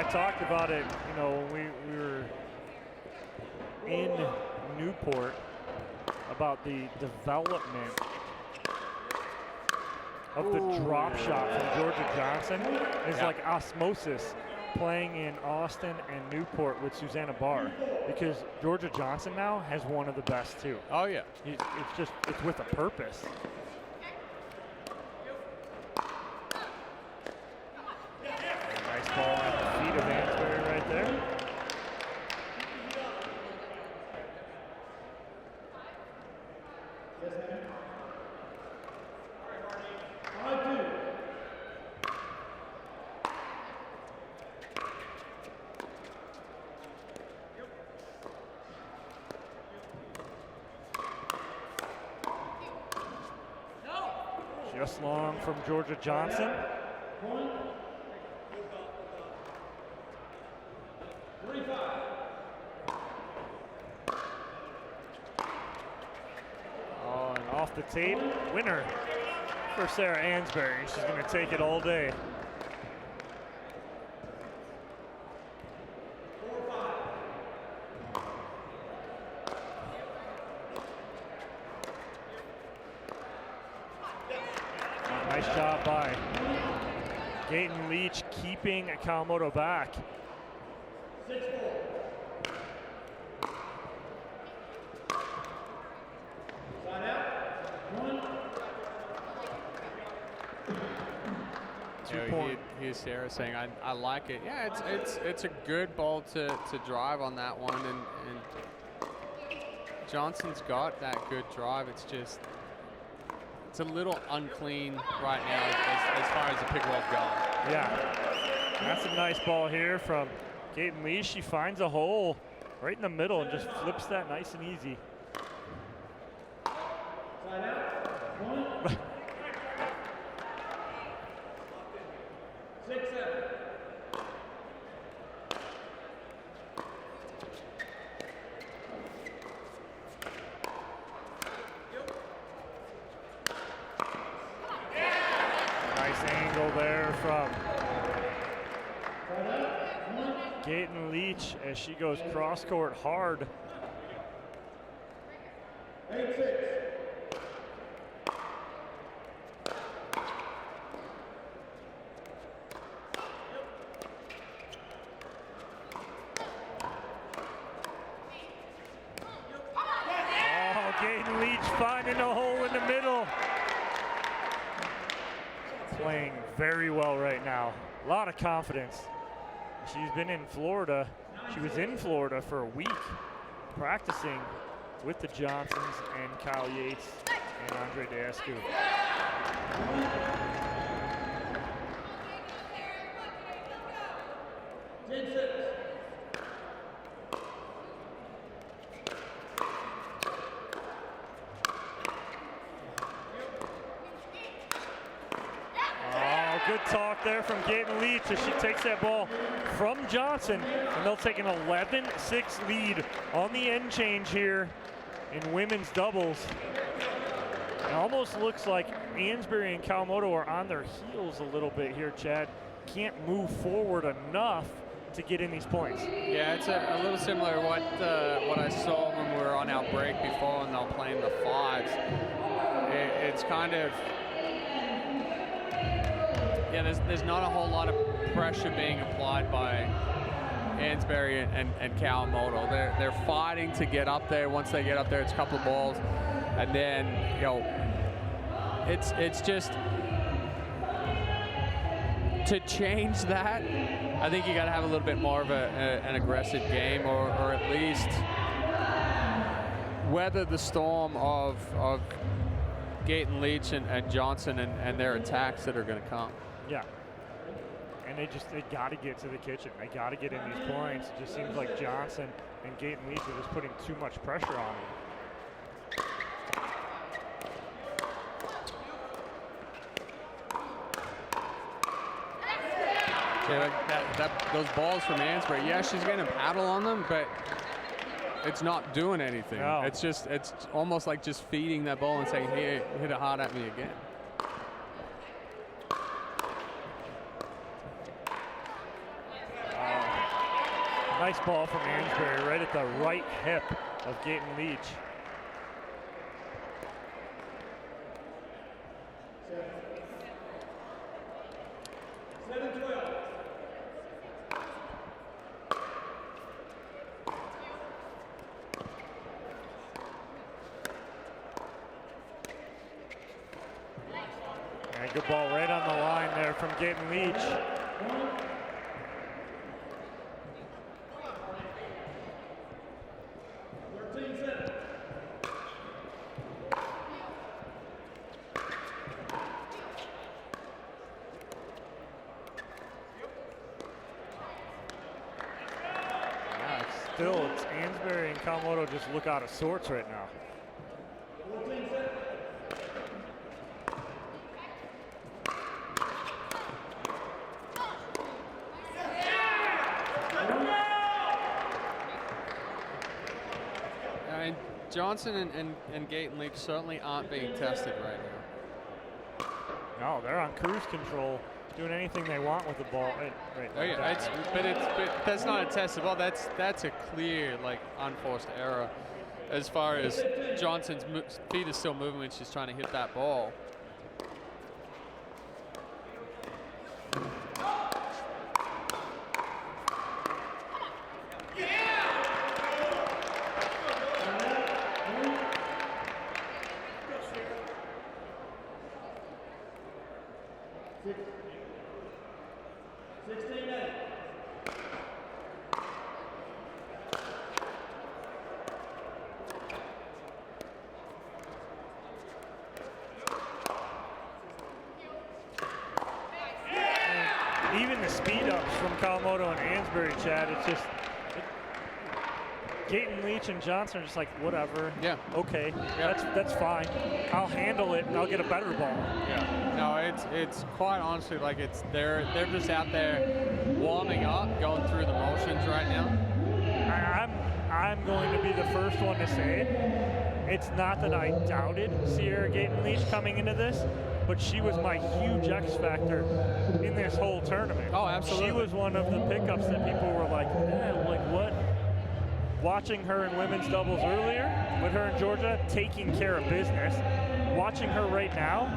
I talked about it, you know, when we were in Newport, about the development of the drop shot from Georgia Johnson is like osmosis playing in Austin and Newport with Susanna Barr, because Georgia Johnson now has one of the best too. Oh yeah. It's with a purpose. Nice ball at the feet of Ansboury right there. Just long from Georgia Johnson. Oh, and off the tape, winner for Sarah Ansboury. She's going to take it all day. Nice job by Gaytan-Leach keeping Kawamoto back. 6-4. Side out. 1. 2 point. Here's Sarah saying, I like it. Yeah, it's a good ball to drive on that one, and Johnson's got that good drive. It's just, it's a little unclean right now as far as the pickleball's going. Yeah, that's a nice ball here from Gaytan-Leach. She finds a hole right in the middle and just flips that nice and easy. Side out. 1. 6-7. There from Gaytan-Leach as she goes cross court hard. 8-6. Oh, Gaytan-Leach finding a hole in the middle. Playing very well right now. A lot of confidence. She's been in Florida. She was in Florida for a week practicing with the Johnsons and Kyle Yates and Andre Daescu. 10-6. Good talk there from Gaytan-Leach as she takes that ball from Johnson, and they'll take an 11-6 lead on the end change here in women's doubles. It almost looks like Ansboury and Kawamoto are on their heels a little bit here, Chad. Can't move forward enough to get in these points. Yeah, it's a little similar to what I saw when we were on our break before and they're playing the fives. It's kind of, yeah, there's not a whole lot of pressure being applied by Ansboury and Kawamoto. They're fighting to get up there. Once they get up there, it's a couple of balls, and then it's just to change that. I think you got to have a little bit more of an aggressive game, or at least weather the storm of Gaytan-Leach and Johnson and their attacks that are going to come. Yeah. And they got to get to the kitchen. They got to get in these points. It just seems like Johnson and Gaytan-Leach are just putting too much pressure on them. Those balls from Ansboury, yeah, she's getting a paddle on them, but it's not doing anything. No. It's almost like just feeding that ball and saying, hey, hit it hard at me again. Nice ball from Ansboury right at the right hip of Gaytan-Leach. And good ball right on the line there from Gaytan-Leach. Still, it's Ansboury and Kawamoto just look out of sorts right now. I mean, Johnson and Gaytan-Leach certainly aren't being tested right now. No, they're on cruise control, doing anything they want with the ball. Right Oh yeah, but that's not a tested ball. That's a clear, like, unforced error. As far as Johnson's feet is still moving when she's trying to hit that ball. Even the speed ups from Kawamoto and Ansboury, Chad, it's just Gaytan-Leach and Johnson are just like, whatever. Yeah. Okay. Yeah. That's fine. I'll handle it and I'll get a better ball. Yeah. No, it's quite honestly like they're just out there warming up, going through the motions right now. I'm going to be the first one to say it. It's not that I doubted Cierra Gaytan-Leach coming into this, but she was my huge X factor in this whole tournament. Oh, absolutely. She was one of the pickups that people were like, like what? Watching her in women's doubles earlier with her in Georgia, taking care of business. Watching her right now,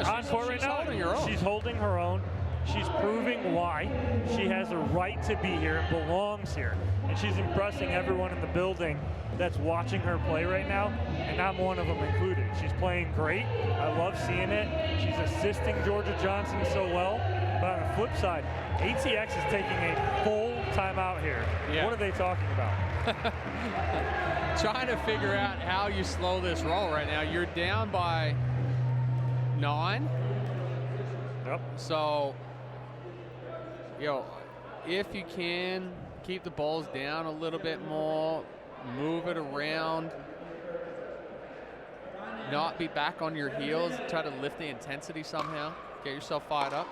on court right now, holding her own. She's holding her own. She's proving why she has a right to be here and belongs here. And she's impressing everyone in the building that's watching her play right now, and I'm one of them included. She's playing great. I love seeing it. She's assisting Georgia Johnson so well. But on the flip side, ATX is taking a full timeout here. Yeah. What are they talking about? Trying to figure out how you slow this roll right now. You're down by 9. Yep. So, if you can keep the balls down a little bit more, move it around, not be back on your heels, try to lift the intensity somehow, get yourself fired up.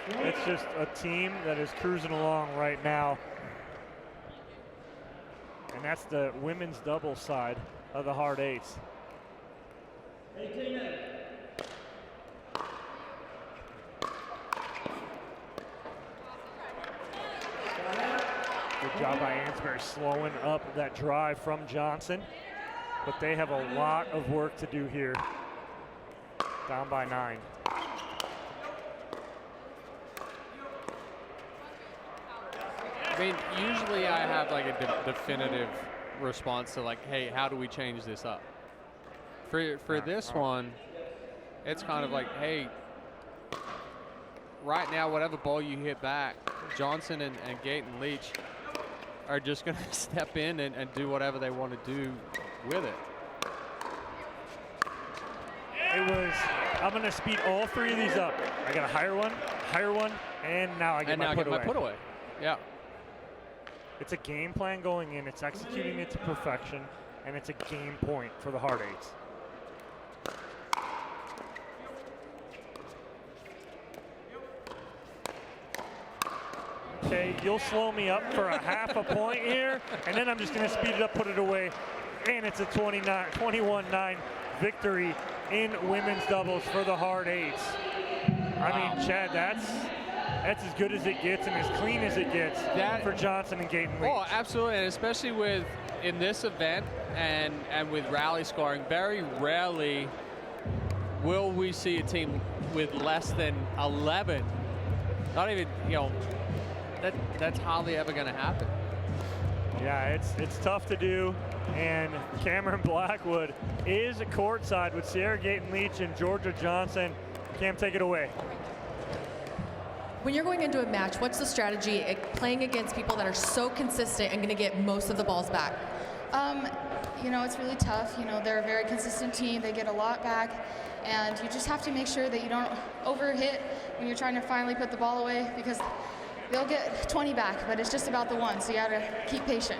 It's just a team that is cruising along right now. And that's the women's doubles side of the hard eights. 18-8. Good job by Ansboury slowing up that drive from Johnson. But they have a lot of work to do here. Down by 9. I mean, usually I have like a definitive response to like, hey, how do we change this up? For this one, it's kind of like, hey, right now, whatever ball you hit back, Johnson and Gaytan-Leach are just going to step in and do whatever they want to do with it. It was, I'm going to speed all 3 of these up. I got a higher one, and now I get my put away. Yeah. It's a game plan going in. It's executing it to perfection, and it's a game point for the hard eights. okay, you'll slow me up for a half a point here, and then I'm just going to speed it up, put it away, and it's a 21-9 victory in women's doubles for the hard eights. I mean, Chad, that's as good as it gets and as clean as it gets for Johnson and Gaytan-Leach. Oh, absolutely, and especially in this event and with rally scoring, very rarely will we see a team with less than 11. Not even, that's hardly ever going to happen. Yeah, it's tough to do, and Cameron Blackwood is courtside with Cierra Gaytan-Leach and Georgia Johnson. Cam, take it away. When you're going into a match, what's the strategy playing against people that are so consistent and going to get most of the balls back? It's really tough. They're a very consistent team. They get a lot back, and you just have to make sure that you don't overhit when you're trying to finally put the ball away, because they'll get 20 back, but it's just about the one, so you got to keep patient.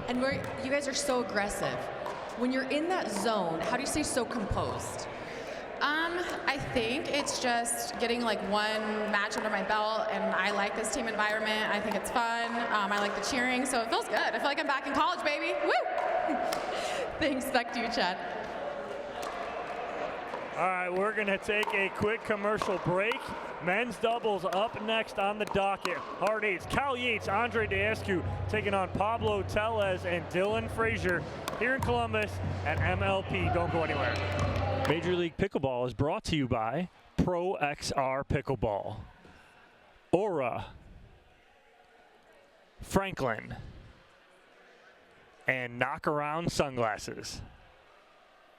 And you guys are so aggressive. When you're in that zone, how do you stay so composed? I think it's just getting like one match under my belt, and I like this team environment. I think it's fun. I like the cheering, so it feels good. I feel like I'm back in college, baby. Woo! Thanks. Back to you, Chad. All right, we're going to take a quick commercial break. Men's doubles up next on the docket. Hard eights, Cal Yates, Andre Daescu taking on Pablo Tellez and Dylan Frazier here in Columbus at MLP. Don't go anywhere. Major League Pickleball is brought to you by Pro XR Pickleball, Aura, Franklin, and Knock Around Sunglasses.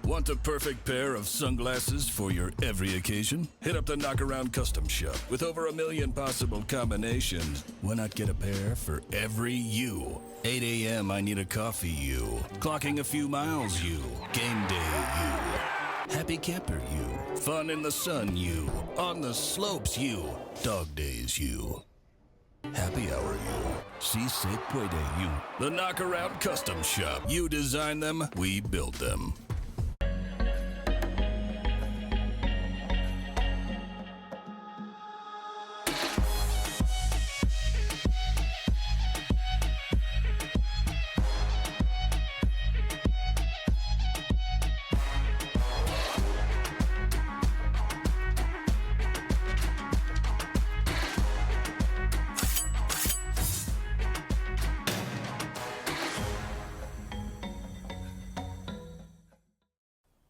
Want a perfect pair of sunglasses for your every occasion? Hit up the Knockaround Custom Shop. With over 1 million possible combinations, why not get a pair for every you? 8 a.m. I need a coffee you. Clocking a few miles you. Game day you. Happy camper you. Fun in the sun you. On the slopes you. Dog days you. Happy hour you. Seasick Puede you. The Knockaround Custom Shop. You design them, we build them.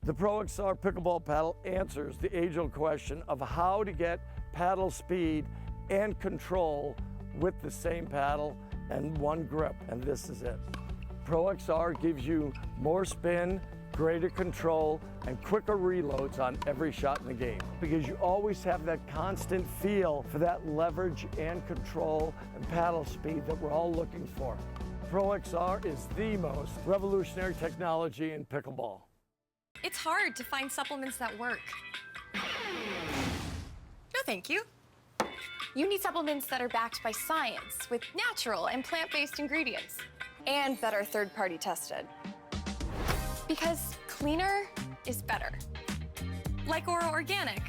The Pro XR Pickleball Paddle answers the age-old question of how to get paddle speed and control with the same paddle and one grip, and this is it. Pro XR gives you more spin, greater control, and quicker reloads on every shot in the game, because you always have that constant feel for that leverage and control and paddle speed that we're all looking for. Pro XR is the most revolutionary technology in pickleball. It's hard to find supplements that work. No, thank you. You need supplements that are backed by science with natural and plant-based ingredients, and that are third-party tested. Because cleaner is better. Like Ora Organic.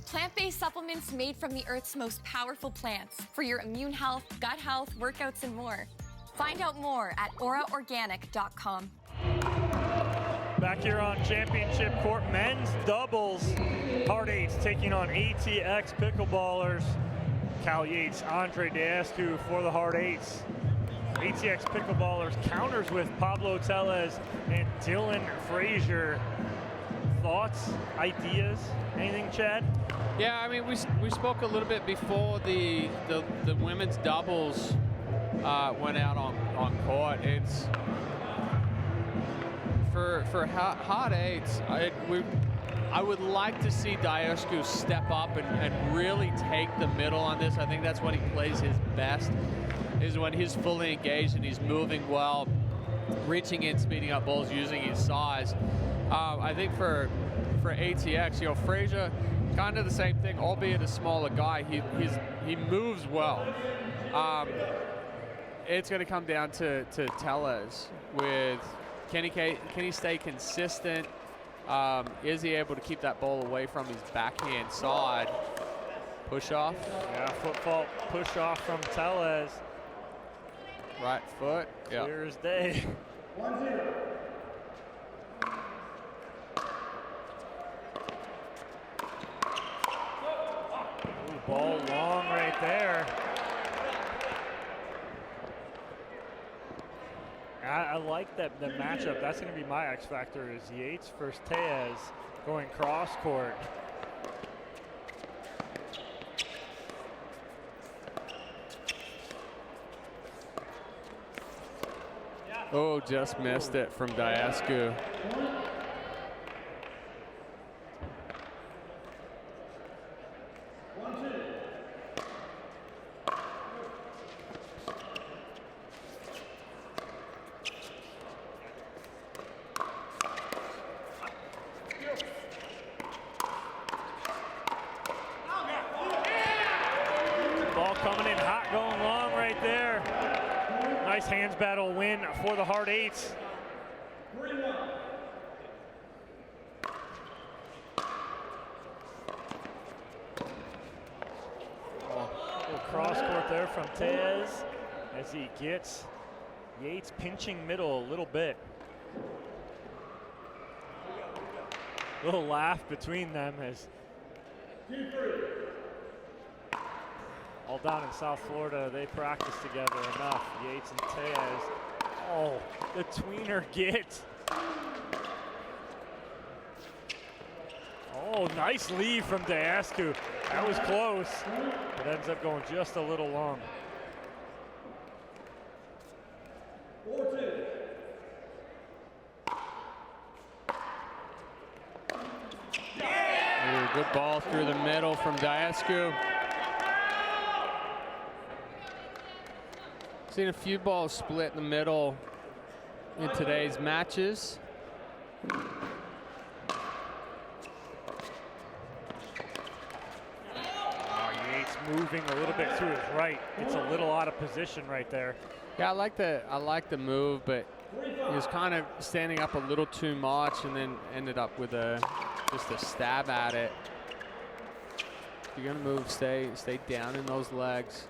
Plant-based supplements made from the Earth's most powerful plants for your immune health, gut health, workouts, and more. Find out more at auraorganic.com. Back here on championship court, men's doubles. Hard eights taking on ATX Pickleballers. Cal Yates, Andre Daescu for the hard eights. ATX Pickleballers counters with Pablo Tellez and Dylan Frazier. Thoughts, ideas, anything, Chad? Yeah, I mean, we spoke a little bit before the women's doubles went out on court. It's for hard eights. I would like to see Daescu step up and really take the middle on this. I think that's when he plays his best, is when he's fully engaged and he's moving well, reaching in, speeding up balls, using his size. I think for ATX, Frazier, kind of the same thing, albeit a smaller guy. He moves well. It's going to come down to Tellez with can he stay consistent? Is he able to keep that ball away from his backhand side? Push off. Yeah, foot fault push off from Tellez. Right foot. Yeah. Clear as day. 1-0. Ooh, ball long right there. I like that the matchup. That's going to be my X factor is Yates versus Tellez going cross court. Oh, just missed it from Daescu. Ball coming in hot, going long right there. Nice hands battle win for the Hard Eights. 3-1. Little cross court there from Tellez as he gets Yates pinching middle a little bit. Little laugh between them as all down in South Florida, they practice together enough. Yates and Tellez. Oh, the tweener get. Oh, nice lead from Daescu. That was close. It ends up going just a little long. 4-2. Ooh, good ball through the middle from Daescu. Seen a few balls split in the middle in today's matches. Yates moving a little bit to his right. It's a little out of position right there. Yeah, I like the move, but he was kind of standing up a little too much and then ended up with just a stab at it. If you're gonna move, stay down in those legs.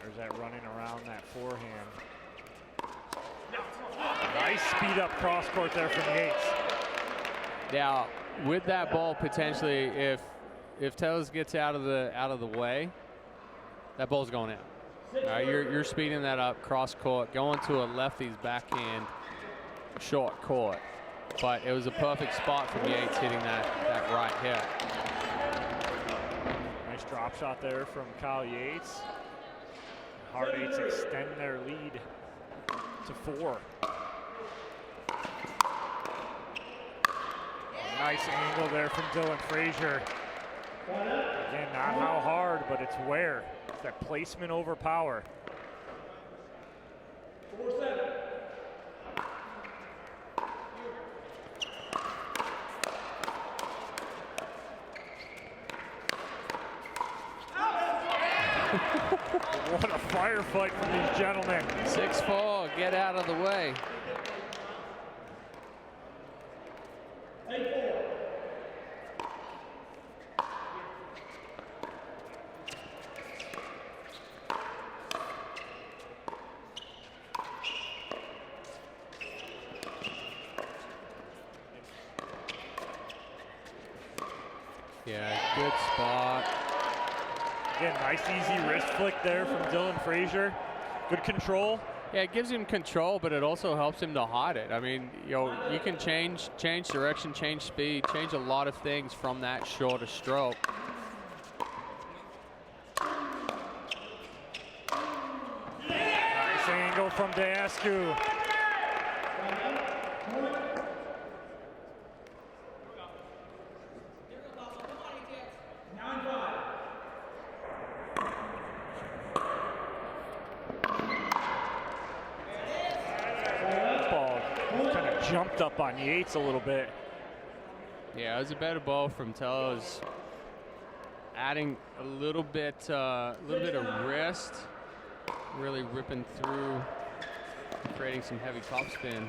There's that running around that forehand. Nice speed up cross court there from Yates. Now, with that ball potentially, if Tellez gets out of the way, that ball's going out. All right, you're speeding that up cross court, going to a lefty's backhand short court. But it was a perfect spot from Yates hitting that right hit. Nice drop shot there from Kyle Yates. Hard Eights extend their lead to 4. A nice angle there from Dylan Frazier. Again, not how hard, but it's where. It's that placement over power. 4-7. What a firefight from these gentlemen. 6-4, get out of the way. 8-4. Yeah, good spot. Again, nice easy wrist flick there from Dylan Frazier. Good control. Yeah, it gives him control, but it also helps him to hide it. I mean, you can change direction, change speed, change a lot of things from that shorter stroke. Nice angle from Daescu. Jumped up on Yates a little bit. Yeah, it was a better ball from Tellez, adding a little bit of wrist, really ripping through, creating some heavy topspin.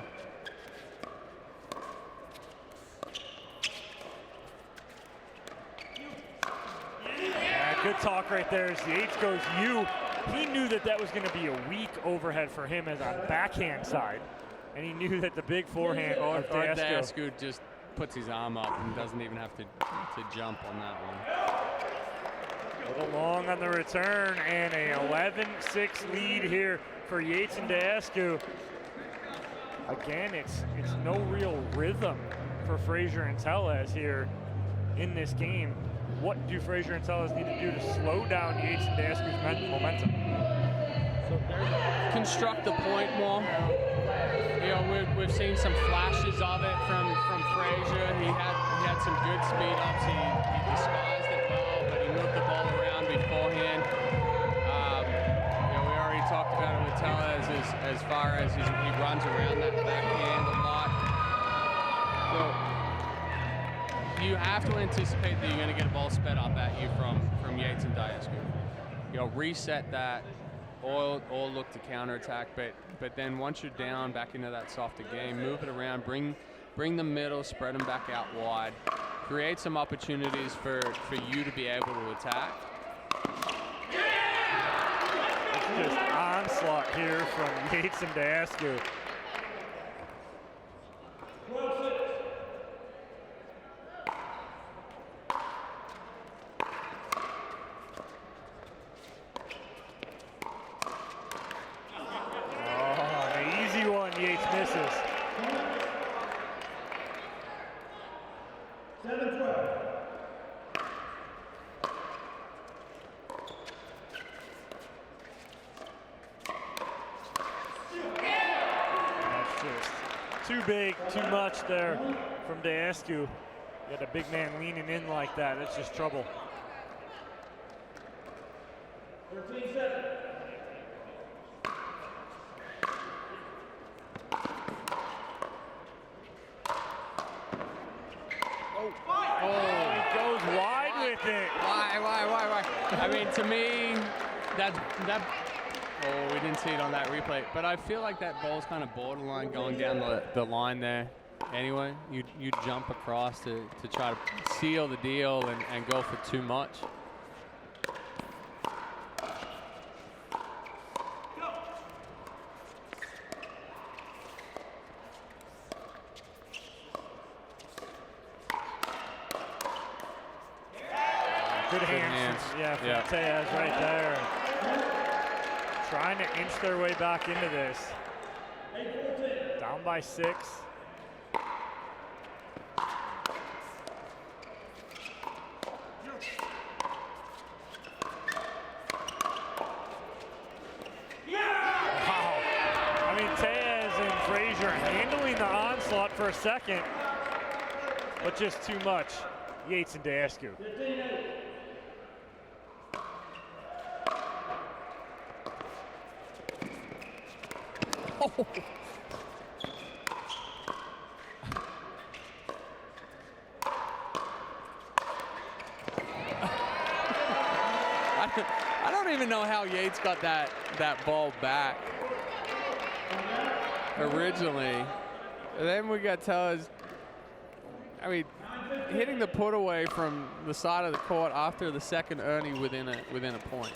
good talk right there as Yates goes you. He knew that that was going to be a weak overhead for him as on backhand side. And he knew that the big forehand or of Daescu. Daescu just puts his arm up and doesn't even have to jump on that one. A little long on the return, and a 11-6 lead here for Yates and Daescu. Again, it's no real rhythm for Frazier and Tellez here in this game. What do Frazier and Tellez need to do to slow down Yates and Daescu's momentum? Construct the point more. You know, we've seen some flashes of it from Frazier. He had some good speed ups. He disguised it well, but he moved the ball around beforehand. You know, we already talked about it with Tellez as far as he runs around that backhand a lot. So you have to anticipate that you're going to get a ball sped up at you from Yates and Daescu. You know, reset that. Or look to counterattack, but then once you're down back into that softer game, move it around, bring the middle, spread them back out wide, create some opportunities for you to be able to attack. It's just onslaught here from Yates and Daescu. Yates misses. 7-12. That's just too big, too much there from Daescu. You got a big man leaning in like that. That's just trouble. 13-7. He goes wide with it. Why? I mean, to me, that. Oh, we didn't see it on that replay, but I feel like that ball's kind of borderline going down the line there. Anyway, you jump across to try to seal the deal and go for too much. Good hands. Yeah, from Tellez right there. Trying to inch their way back into this. Down by 6. Wow. I mean, Tellez and Frazier handling the onslaught for a second, but just too much. Yates and Daescu. Oh. I don't even know how Yates got that ball back originally. And then we got Tellez, I mean, hitting the put away from the side of the court after the second Ernie within a point.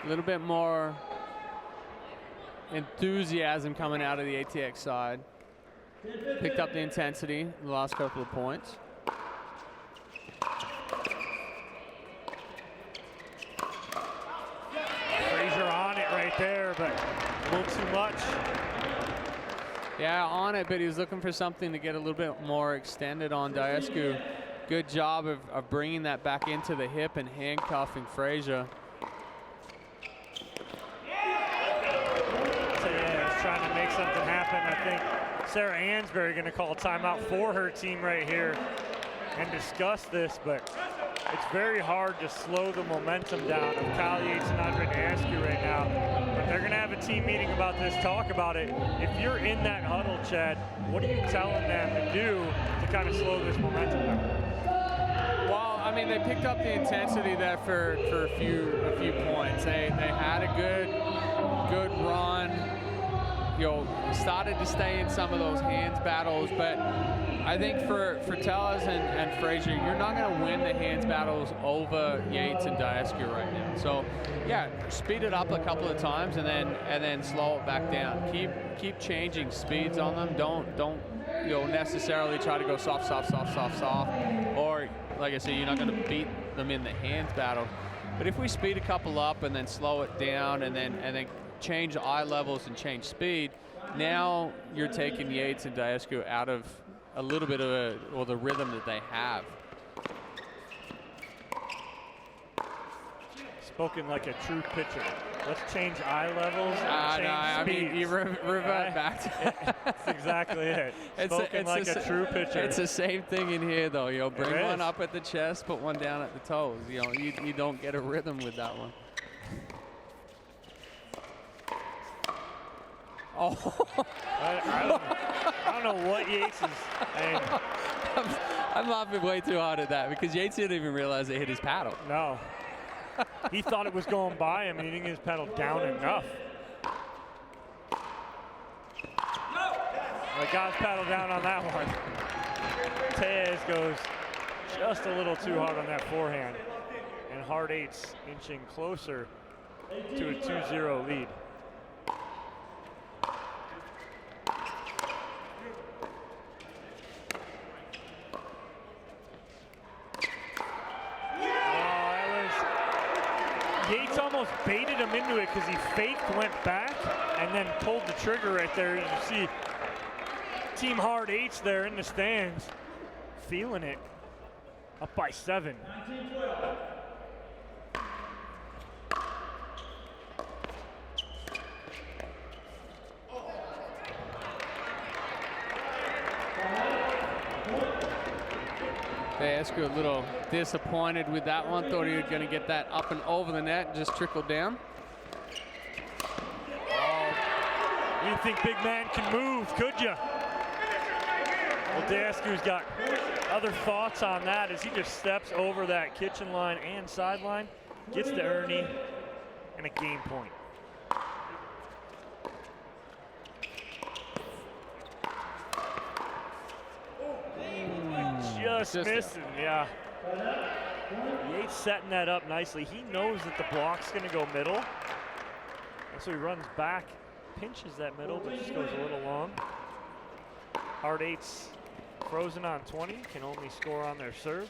A little bit more enthusiasm coming out of the ATX side. Picked up the intensity in the last couple of points. Frazier on it right there, but a little too much. Yeah, on it, but he was looking for something to get a little bit more extended on Daescu. Good job of bringing that back into the hip and handcuffing Frazier. Trying to make something happen. I think Sarah Ansboury going to call a timeout for her team right here and discuss this, but it's very hard to slow the momentum down of Kyle Yates and Andre Daescu right now. But they're going to have a team meeting about this, talk about it. If you're in that huddle, Chad, what are you telling them to do to kind of slow this momentum down? Well, I mean, they picked up the intensity there for a few points. They had a good run. started to stay in some of those hands battles, but I think for Tellez and Frazier, you're not going to win the hands battles over Yates and Daescu right now. So, yeah, speed it up a couple of times and then slow it back down. Keep changing speeds on them. Don't necessarily try to go soft, or like I say, you're not going to beat them in the hands battle. But if we speed a couple up and then slow it down and then change eye levels and change speed, now you're taking Yates and Daescu out of a little bit of the rhythm that they have. Spoken like a true pitcher. Let's change eye levels and change I mean, speeds. you revert back to That's exactly it. Spoken like a true pitcher. It's the same thing in here, though. Bring It one is. up at the chest, put one down at the toes. You don't get a rhythm with that one. Oh. I don't know what Yates is. I'm laughing way too hard at that because Yates didn't even realize it hit his paddle. No. He thought it was going by him and he didn't get his pedal down enough. The guy's paddle down on that one. Tellez goes just a little too hard on that forehand. And hard eights inching closer to a 2-0 lead. Yates almost baited him into it because he faked, went back, and then pulled the trigger right there. You see Team Hard Eights there in the stands, feeling it, up by 7. Daescu a little disappointed with that one. Thought he was going to get that up and over the net and just trickle down. You didn't think big man can move, could you? Well, Daescu's got other thoughts on that as he just steps over that kitchen line and sideline, gets to Ernie, and a game point. Just missing, yeah. Yates setting that up nicely. He knows that the block's going to go middle. And so he runs back, pinches that middle, but just goes a little long. Hard Eights frozen on 20, can only score on their serve.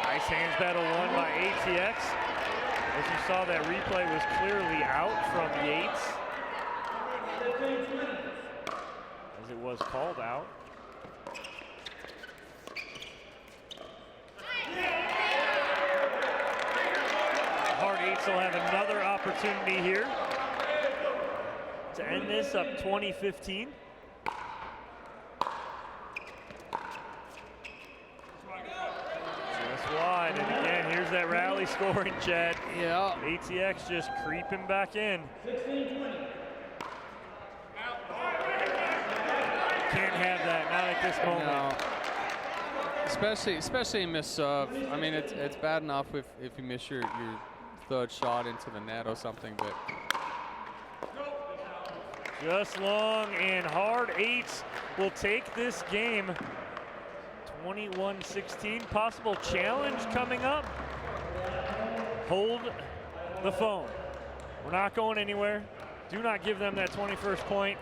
Nice hands battle won by ATX. As you saw, that replay was clearly out from Yates, as it was called out. Hard Eights will have another opportunity here to end this up 20-15. Wide, and again, here's that rally scoring, Chad. Yeah. ATX just creeping back in. Can't have that, not at this moment. No. Especially miss serve. I mean, it's bad enough if you miss your third shot into the net or something, but. Just long, and Hard Eights will take this game 21-16. Possible challenge coming up. Hold the phone. We're not going anywhere. Do not give them that 21st point.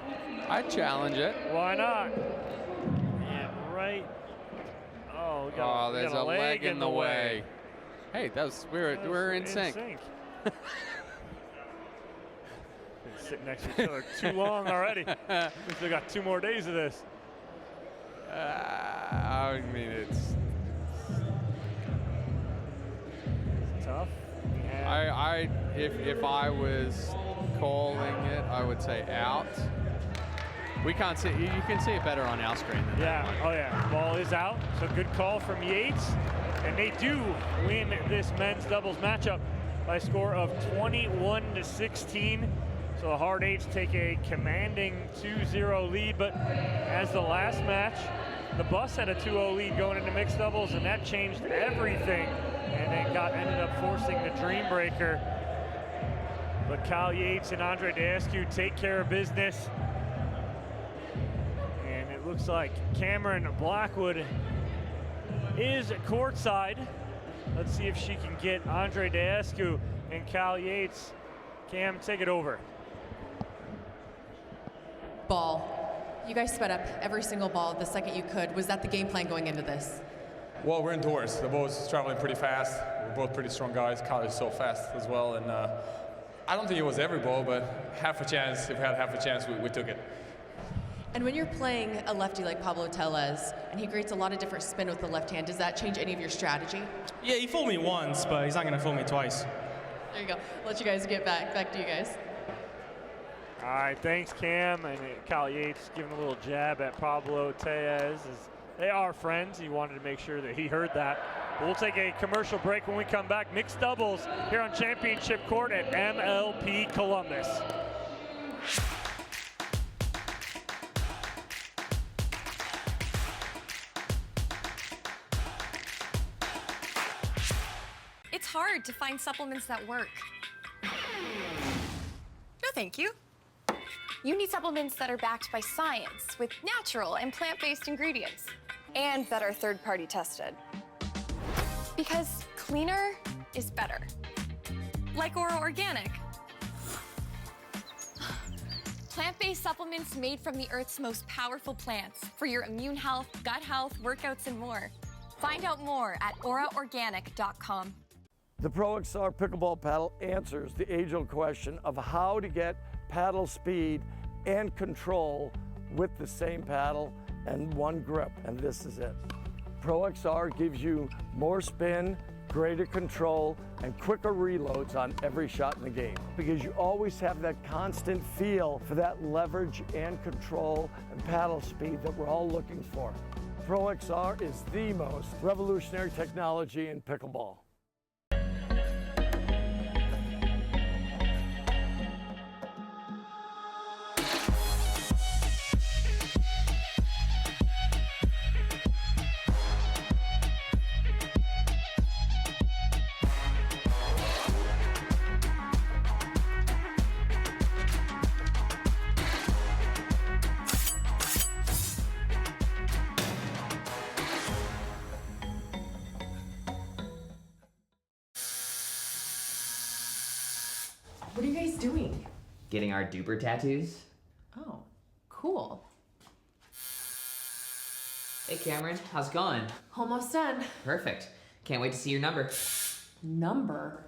I'd challenge it. Why not? Yeah, right. Oh, we got, there's a leg in the way. Hey, we're in sync. Been sitting next to each other too long already. We still got 2 more days of this. I mean, it's tough. If I was calling it, I would say out. We can't see. You can see it better on our screen. Than yeah. Oh yeah. Ball is out. So good call from Yates, and they do win this men's doubles matchup by a score of 21-16. So the Hard Eights take a commanding 2-0 lead, but as the last match, the Bus had a 2-0 lead going into mixed doubles, and that changed everything and then ended up forcing the dream breaker. But Kyle Yates and Andre Daescu take care of business. And it looks like Cameron Blackwood is courtside. Let's see if she can get Andre Daescu and Kyle Yates. Cam, take it over. Ball. You guys sped up every single ball the second you could. Was that the game plan going into this? Well, we're indoors. The ball is traveling pretty fast. We're both pretty strong guys. Kyle is so fast as well. And I don't think it was every ball, but half a chance. If we had half a chance, we took it. And when you're playing a lefty like Pablo Tellez, and he creates a lot of different spin with the left hand, does that change any of your strategy? Yeah, he fooled me once, but he's not going to fool me twice. There you go. I'll let you guys get back to you guys. All right, thanks, Cam. And Kyle Yates giving a little jab at Pablo Tellez. They are friends. He wanted to make sure that he heard that. We'll take a commercial break. When we come back, mixed doubles here on Championship Court at MLP Columbus. It's hard to find supplements that work. No, thank you. You need supplements that are backed by science with natural and plant-based ingredients and that are third-party tested. Because cleaner is better. Like Oro Organic. Plant-based supplements made from the Earth's most powerful plants for your immune health, gut health, workouts, and more. Find out more at oraorganic.com. The Pro XR Pickleball Paddle answers the age-old question of how to get paddle speed and control with the same paddle and one grip, and this is it. Pro XR gives you more spin, greater control, and quicker reloads on every shot in the game, because you always have that constant feel for that leverage and control and paddle speed that we're all looking for. Pro XR is the most revolutionary technology in pickleball. What are you guys doing? Getting our duper tattoos. Oh, cool. Hey Cameron, how's it going? Almost done. Perfect. Can't wait to see your number. Number?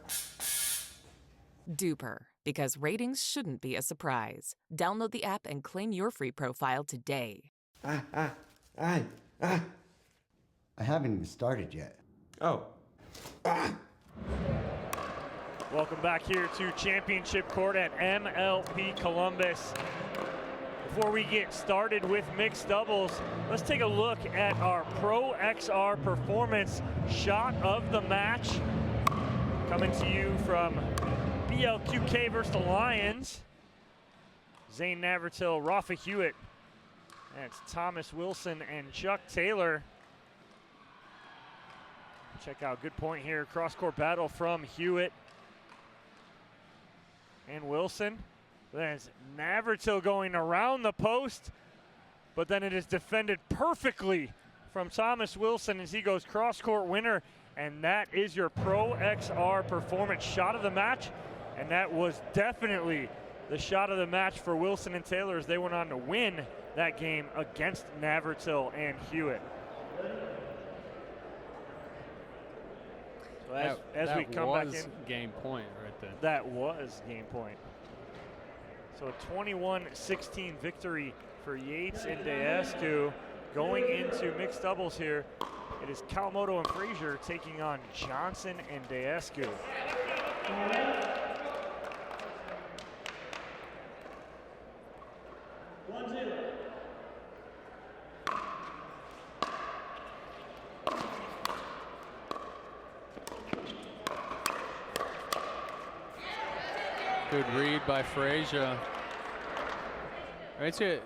Duper, because ratings shouldn't be a surprise. Download the app and claim your free profile today. I haven't even started yet. Oh. Welcome back here to Championship Court at MLP Columbus. Before we get started with mixed doubles, let's take a look at our Pro XR Performance Shot of the Match. Coming to you from BLQK versus the Lions. Zane Navratil, Rafa Hewitt. That's Thomas Wilson and Chuck Taylor. Check out, good point here. Cross-court battle from Hewitt and Wilson. There's Navratil going around the post, but then it is defended perfectly from Thomas Wilson as he goes cross-court winner, and that is your Pro XR Performance Shot of the Match, and that was definitely the shot of the match for Wilson and Taylor as they went on to win that game against Navratil and Hewitt. So as we come back in, game point right there. That was game point. So a 21-16 victory for Yates and Daescu. Going into mixed doubles here, it is Kawamoto and Frazier taking on Johnson and Daescu. Good read by Frazier. It's a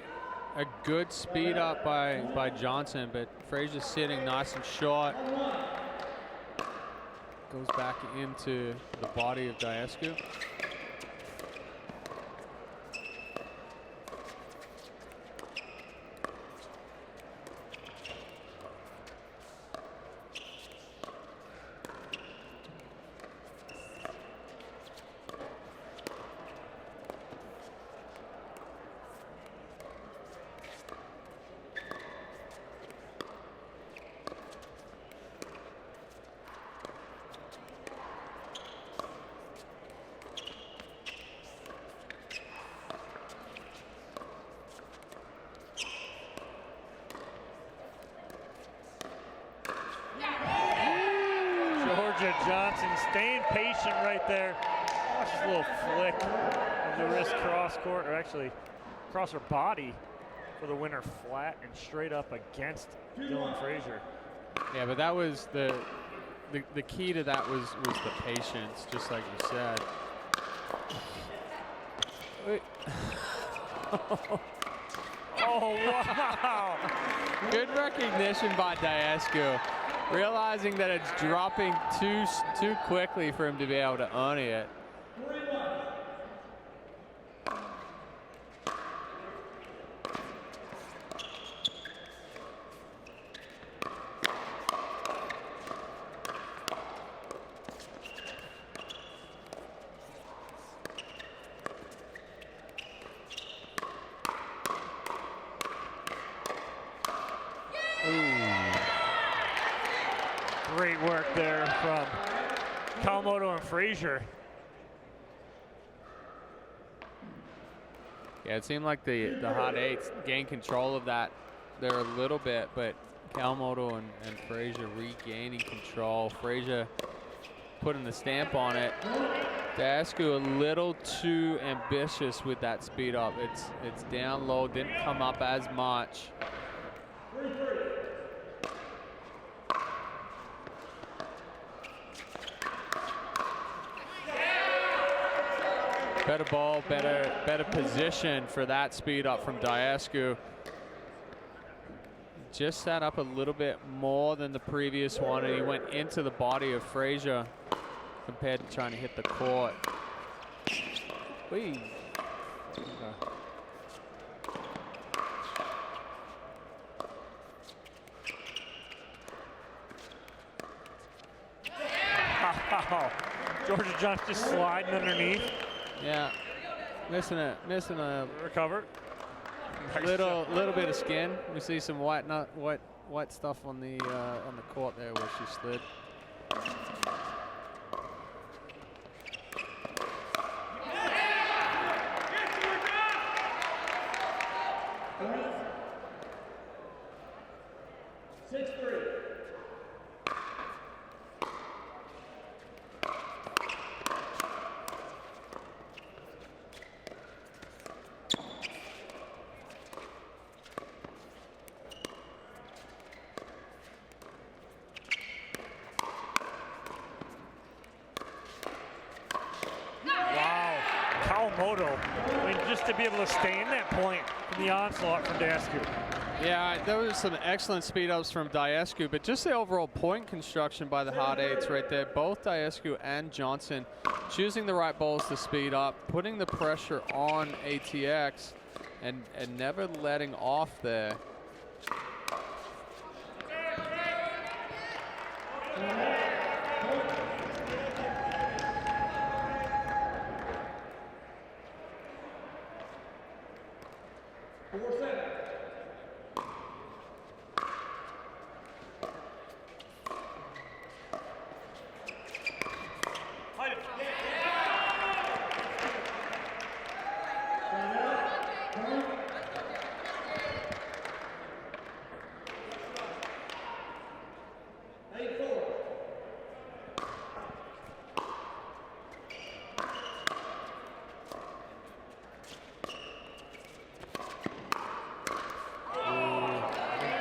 good speed up by Johnson, but Frazier's sitting nice and short. Goes back into the body of Daescu. Johnson staying patient right there. Watch this little flick of the wrist cross court, or actually across her body for the winner, flat and straight up against Dylan Frazier. Yeah, but that was the key to that was the patience, just like you said. Wait. Oh, wow. Good recognition by Daescu. Realizing that it's dropping too quickly for him to be able to earn it. Great work there from Kawamoto and Frazier. Yeah, it seemed like the hot eights gained control of that there a little bit, but Kawamoto and Frazier regaining control. Frazier putting the stamp on it. Daescu a little too ambitious with that speed up. It's down low, didn't come up as much. Better ball, better position for that speed up from Daescu. Just sat up a little bit more than the previous one, and he went into the body of Frazier compared to trying to hit the court. Whee. Wow. Georgia Johnson just sliding underneath. Yeah, missing a recover. Little bit of skin. We see some white stuff on the court there where she slid. Kawamoto, I mean, just to be able to stay in that point from the onslaught from Daescu. Yeah, there was some excellent speed ups from Daescu, but just the overall point construction by the hard eights right there. Both Daescu and Johnson choosing the right balls to speed up, putting the pressure on ATX, and never letting off there.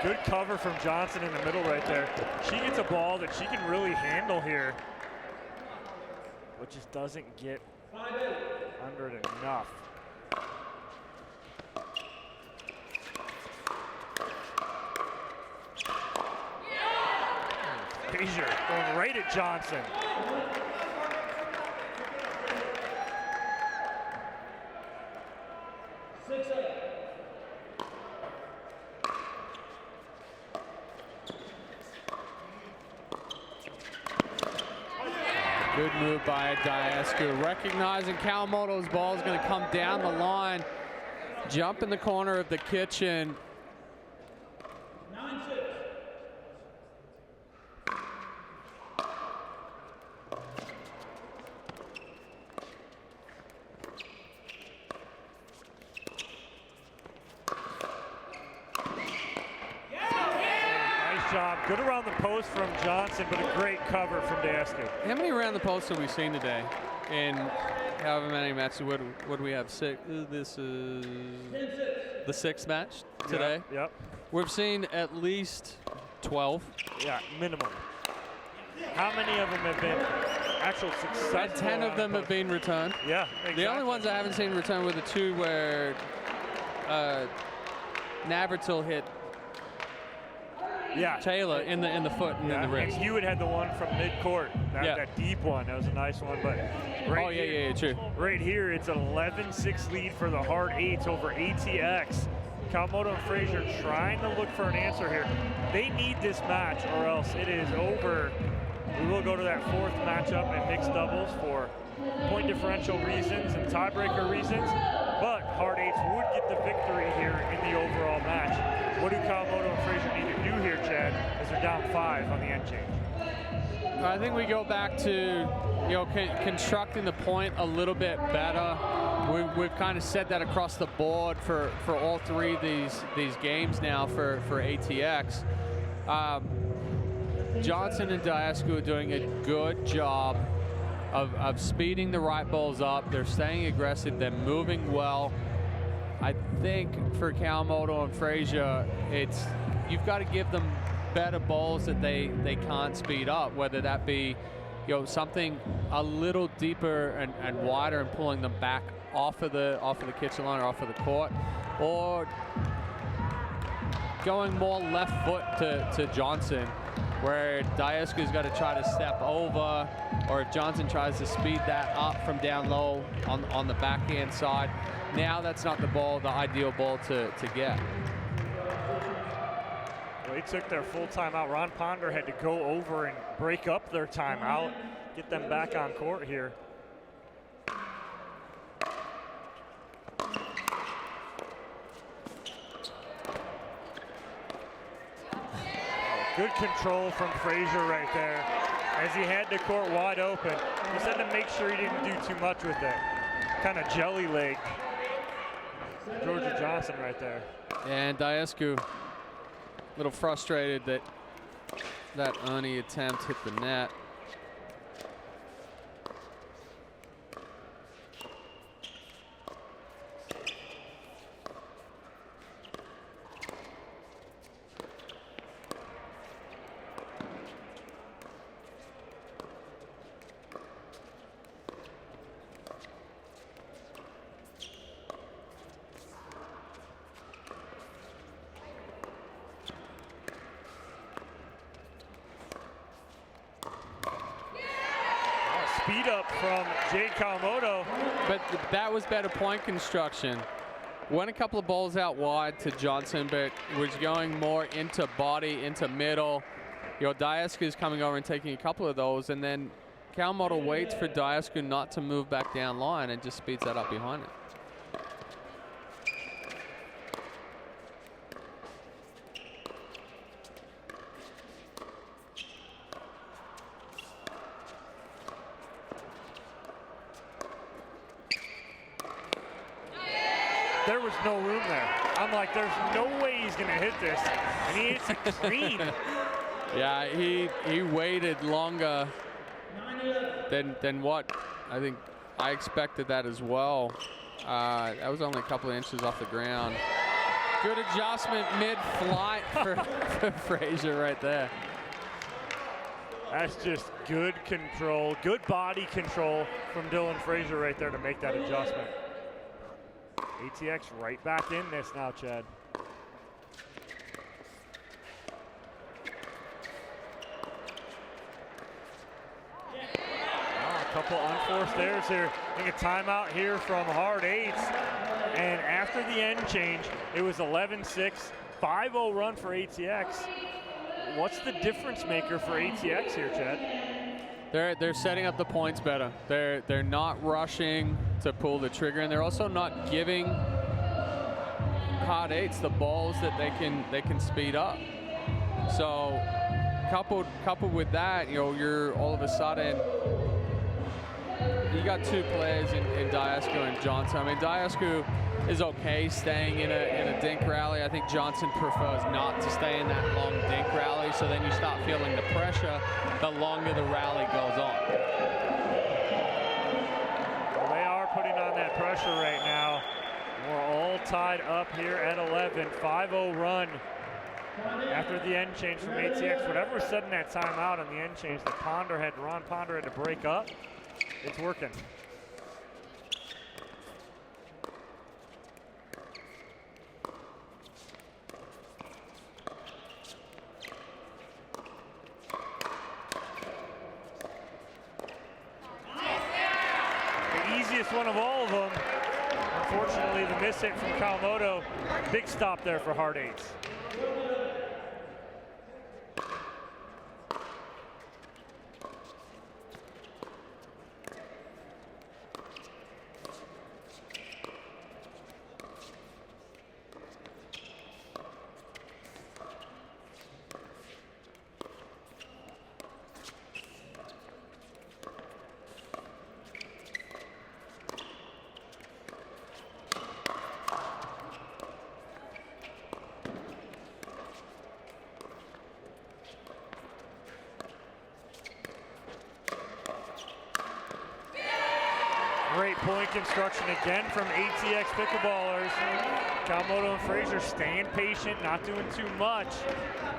Good cover from Johnson in the middle right there. She gets a ball that she can really handle here, but just doesn't get under it enough. Frazier Going right at Johnson. Good move by Daescu. Recognizing Kawamoto's ball is going to come down the line, jump in the corner of the kitchen. Job. Good around the post from Johnson, but a great cover from Daescu. How many around the post have we seen today? In however many matches, what do we have? 6. This is the 6th match today. Yep. We've seen at least 12. Yeah, minimum. How many of them have been actual successful? 10 of them have been returned. Yeah, exactly. The only ones I haven't seen returned were the 2 where Navratil hit Taylor in the foot and in the wrist. And you had the one from mid-court, that deep one. That was a nice one, but true. Right here, it's an 11-6 lead for the hard 8s over ATX. Kawamoto and Frazier trying to look for an answer here. They need this match or else it is over. We will go to that 4th matchup in mixed doubles for point differential reasons and tiebreaker reasons, but hard 8s would get the victory here in the overall match. What do Kawamoto and Frazier need to do here, Chad, as they're down 5 on the end change? I think we go back to constructing the point a little bit better. We've kind of said that across the board for all 3 of these games now for ATX. Johnson and Daescu are doing a good job of speeding the right balls up. They're staying aggressive. They're moving well. I think for Kawamoto and Frazier, you've got to give them better balls that they can't speed up, whether that be something a little deeper and wider and pulling them back off of the kitchen line or off of the court, or going more left foot to Johnson, where Daescu's got to try to step over, or if Johnson tries to speed that up from down low on the backhand side. Now that's not the ideal ball to get. Well, they took their full timeout. Ron Ponder had to go over and break up their timeout, get them back on court here. Good control from Frazier right there, as he had the court wide open. Just had to make sure he didn't do too much with it. Kind of jelly leg. Georgia Johnson right there. And Daescu, a little frustrated that Ernie attempt hit the net. Speed up from Jade Kawamoto. But that was better point construction. Went a couple of balls out wide to Johnson, but was going more into body, into middle. Daescu's coming over and taking a couple of those, and then Kawamoto waits for Daescu not to move back down line and just speeds that up behind it. There was no room there. I'm like, there's no way he's gonna hit this. And he hits it clean. Yeah, he waited longer than what I think I expected that as well. That was only a couple of inches off the ground. Good adjustment mid-flight for Frazier right there. That's just good control, good body control from Dylan Frazier right there to make that adjustment. ATX right back in this now, Chad. couple unforced errors here. I think a timeout here from Hard Eights. And after the end change, it was 11-6, 5-0 run for ATX. What's the difference maker for ATX here, Chad? They're setting up the points better. They're not rushing to pull the trigger, and they're also not giving Hard Eights the balls that they can speed up. So coupled with that, you know, you're all of a sudden you got two players in Daescu and Johnson. I mean, Daescu is okay staying in a dink rally. I think Johnson prefers not to stay in that long dink rally, so then you start feeling the pressure the longer the rally goes on. Well, they are putting on that pressure right now. We're all tied up here at 11, 5-0 run after the end change from ATX. Whatever was said in that timeout on the end change that Ron Ponder had to break up, it's working. The easiest one of all of them. Unfortunately, the miss hit from Kawamoto. Big stop there for Hard Eights. Great point construction again from ATX Pickleballers. Kawamoto and Frazier staying patient, not doing too much,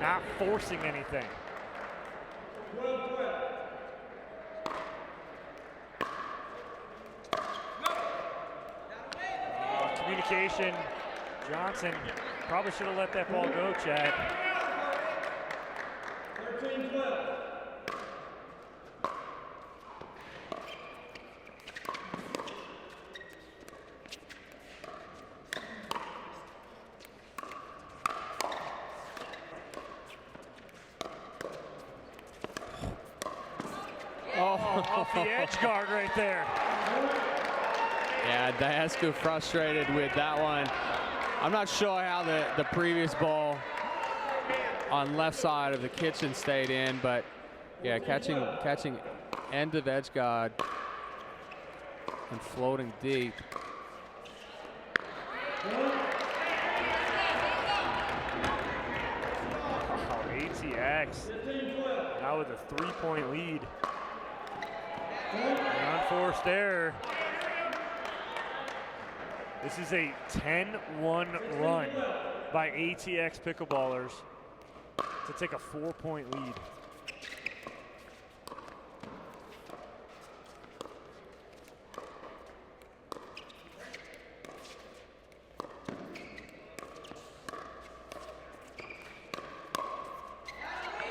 not forcing anything. Communication. Johnson probably should have let that ball go, Chad. 13-12. Off the edge guard right there. Yeah, Daescu frustrated with that one. I'm not sure how the previous ball on left side of the kitchen stayed in, but yeah, catching end of edge guard and floating deep. Oh, ATX now with a 3-point lead. An unforced error. This is a 10-1 run by ATX Pickleballers to take a 4-point lead.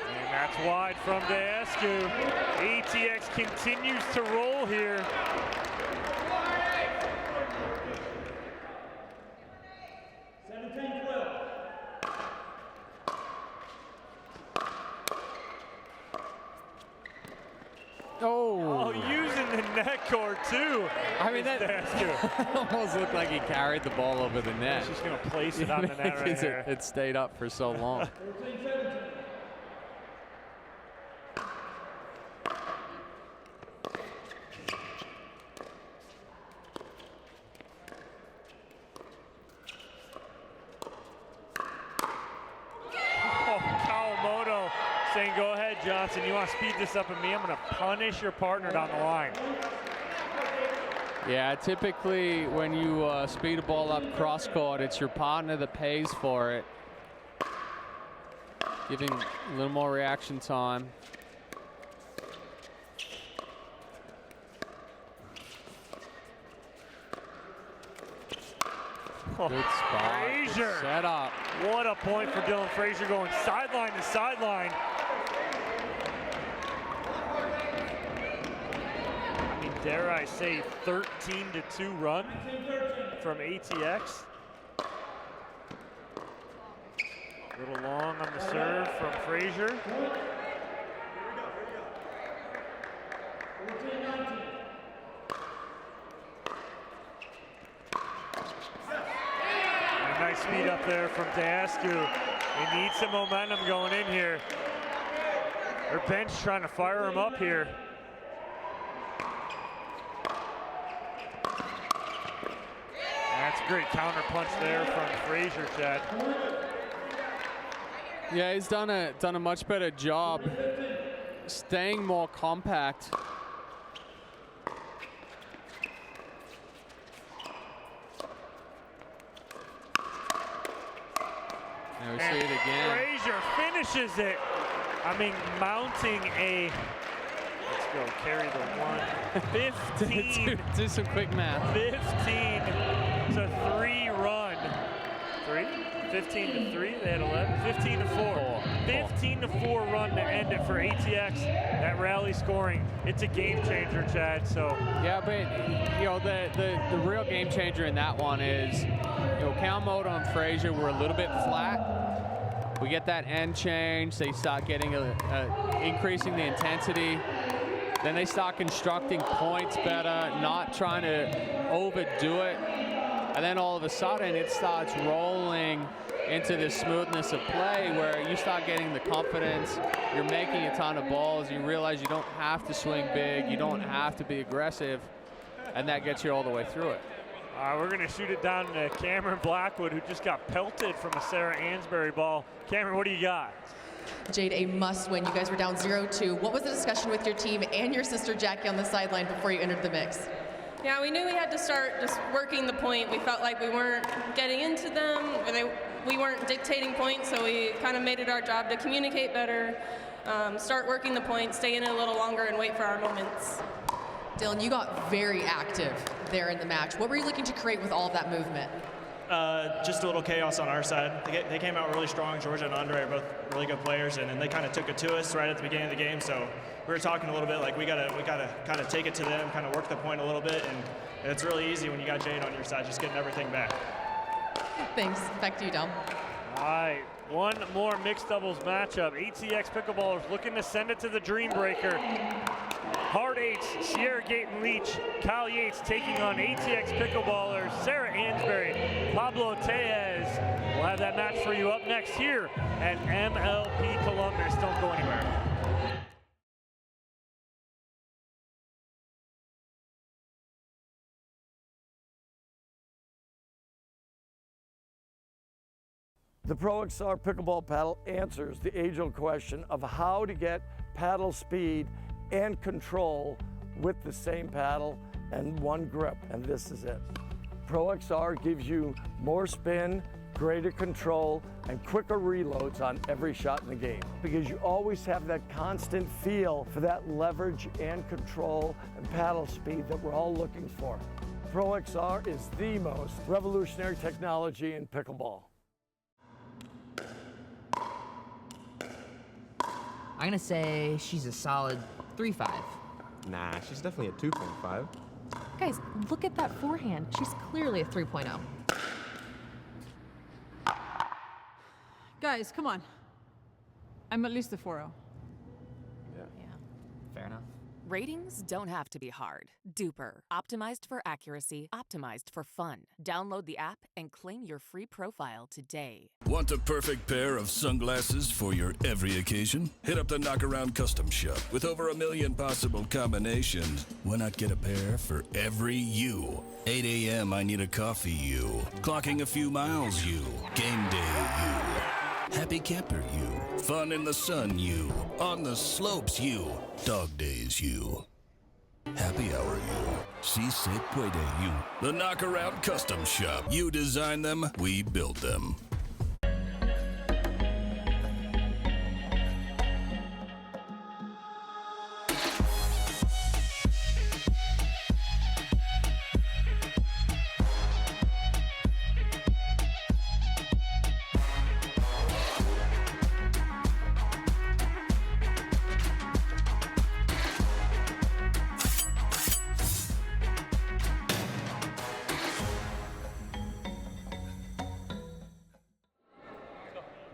And that's wide from Daescu. ATX continues to roll here. Oh, using the net cord too. I mean, that almost looked like he carried the ball over the net. He's just going to place it on the net right here. It stayed up for so long. Saying, go ahead, Johnson. You want to speed this up with me? I'm going to punish your partner down the line. Yeah, typically when you speed a ball up cross court, it's your partner that pays for it, giving a little more reaction time. Good spot. Frazier. Good set up. What a point for Dylan Frazier, going sideline to sideline. I mean, dare I say, 13-2 run from ATX. A little long on the serve from Frazier. A nice speed up there from Daescu. They need some momentum going in here. Their bench trying to fire him up here. That's a great counter punch there from Frazier, Chad. Yeah, he's done a much better job staying more compact. And we see it again. Frazier finishes it. I mean, mounting a, let's go, carry the one. 15. do some quick math. 15-3 run. 15-3, they had 11. 15-4. 15-4 run to end it for ATX. That rally scoring, it's a game changer, Chad. So yeah, but you know the real game changer in that one is, you know, Kawamoto and Frazier were a little bit flat. We get that end change. They start getting increasing the intensity. Then they start constructing points better, not trying to overdo it. And then all of a sudden it starts rolling into this smoothness of play where you start getting the confidence. You're making a ton of balls. You realize you don't have to swing big. You don't have to be aggressive. And that gets you all the way through it. We're going to shoot it down to Cameron Blackwood, who just got pelted from a Sarah Ansboury ball. Cameron, what do you got? Jade, a must win. You guys were down 0-2. What was the discussion with your team and your sister Jackie on the sideline before you entered the mix? Yeah, we knew we had to start just working the point. We felt like we weren't getting into them, or we weren't dictating points, so we kind of made it our job to communicate better, start working the point, stay in it a little longer, and wait for our moments. Dylan, you got very active there in the match. What were you looking to create with all of that movement? Just a little chaos on our side. They came out really strong. Georgia and Andre are both really good players, and then they kind of took it to us right at the beginning of the game. So we were talking a little bit like we gotta kind of take it to them, kind of work the point a little bit, and it's really easy when you got Jade on your side, just getting everything back. Thanks. Back to you, Dom. All right, one more mixed doubles matchup. ATX Pickleballers looking to send it to the Dream Breaker. Yates and Cierra Gaytan-Leach, Kyle Yates taking on ATX Pickleballers, Sarah Ansboury, Pablo Tellez. We'll have that match for you up next here at MLP Columbus. Don't go anywhere. The Pro XR Pickleball Paddle answers the age-old question of how to get paddle speed and control with the same paddle and one grip, and this is it. Pro XR gives you more spin, greater control, and quicker reloads on every shot in the game, because you always have that constant feel for that leverage and control and paddle speed that we're all looking for. Pro XR is the most revolutionary technology in pickleball. I'm gonna say she's a solid 3.5. Nah, she's definitely a 2.5. Guys, look at that forehand. She's clearly a 3.0. Guys, come on. I'm at least a 4.0. Yeah. Fair enough. Ratings don't have to be hard. Duper. Optimized for accuracy, optimized for fun. Download the app and claim your free profile today. Want the perfect pair of sunglasses for your every occasion? Hit up the Knockaround Custom Shop. With over 1 million possible combinations, why not get a pair for every you? 8 a.m. I need a coffee you. Clocking a few miles you. Game day you. Happy camper you. Fun in the sun you. On the slopes you. Dog days you. Happy hour you. Si se puede you. The Knockaround Custom Shop. You design them, we build them.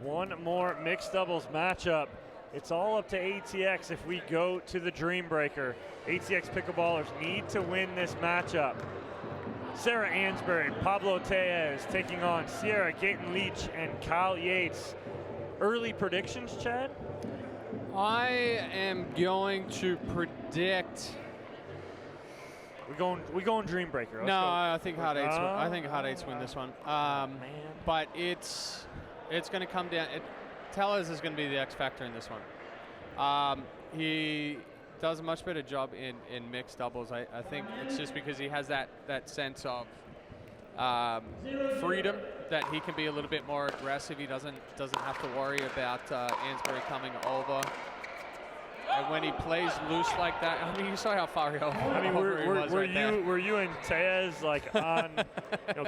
One more mixed doubles matchup. It's all up to ATX if we go to the Dream Breaker. ATX Pickleballers need to win this matchup. Sarah Ansboury, Pablo Tellez taking on Cierra Gaytan-Leach and Kyle Yates. Early predictions, Chad? I am going to predict. We're going Dream Breaker. Let's no, go. I think Hot Eights. I think Hot Eights win this one. But it's going to come down. Tellez is going to be the X factor in this one. He does a much better job in mixed doubles. I think it's just because he has that sense of freedom, that he can be a little bit more aggressive. He doesn't have to worry about Ansboury coming over. And when he plays loose like that, I mean, you saw how far he over. I mean, were you and Tellez like on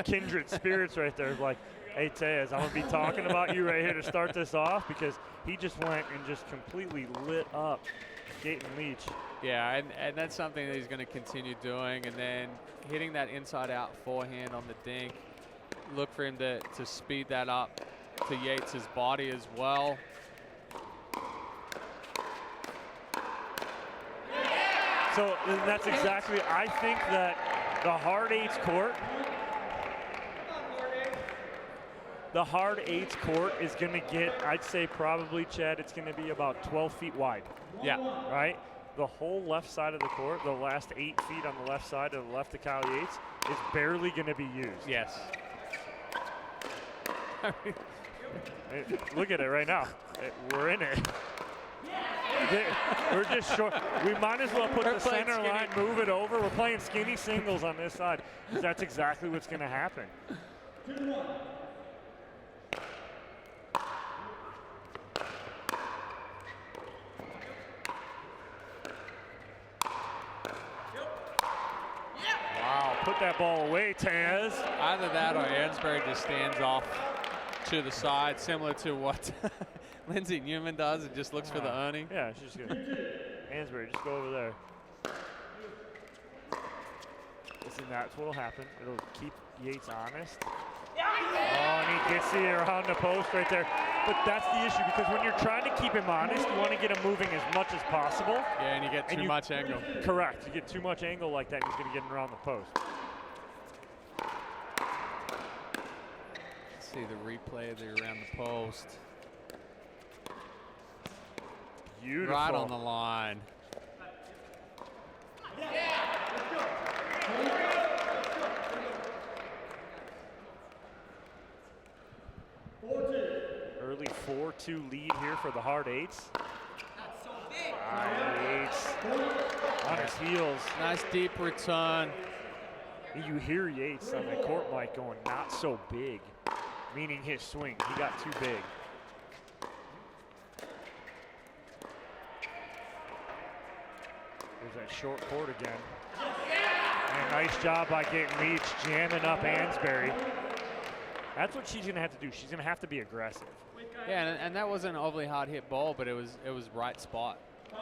kindred spirits right there? Like, hey Tellez, I'm gonna be talking about you right here to start this off, because he just went and just completely lit up Gaytan-Leach. Yeah, and that's something that he's going to continue doing, and then hitting that inside-out forehand on the dink. Look for him to speed that up to Yates' body as well. So that's exactly, I think that the hard eights court, is going to get, I'd say probably, Chad, it's going to be about 12 feet wide. Yeah. Right? The whole left side of the court, the last 8 feet on the left side of the left of Kyle Yates, is barely going to be used. Yes. Look at it right now. We're in it. We're just short. We might as well put the center line, move it over. We're playing skinny singles on this side, because that's exactly what's going to happen. 2-1. Wow, put that ball away, Tellez. Either that or Ansboury just stands off to the side, similar to what Lindsay Newman does, and just looks for the Ernie. Yeah, she's just good. Ansboury, just go over there. Listen, that's what'll happen. It'll keep Yates honest. Oh, and he gets it around the post right there. But that's the issue, because when you're trying to keep him honest, you want to get him moving as much as possible. Yeah, and you get too much angle. Correct. You get too much angle like that, and he's going to get him around the post. Let's see the replay of the around the post. Beautiful. Right on the line. Early 4-2 lead here for the hard eights. Yates on his heels. Nice deep return. You hear Yates on the court mic going, not so big, meaning his swing. He got too big. There's that short court again. And nice job by Gaytan-Leach jamming up Ansboury. That's what she's going to have to do. She's going to have to be aggressive. Yeah, and that wasn't an overly hard hit ball, but it was right spot. 5-3.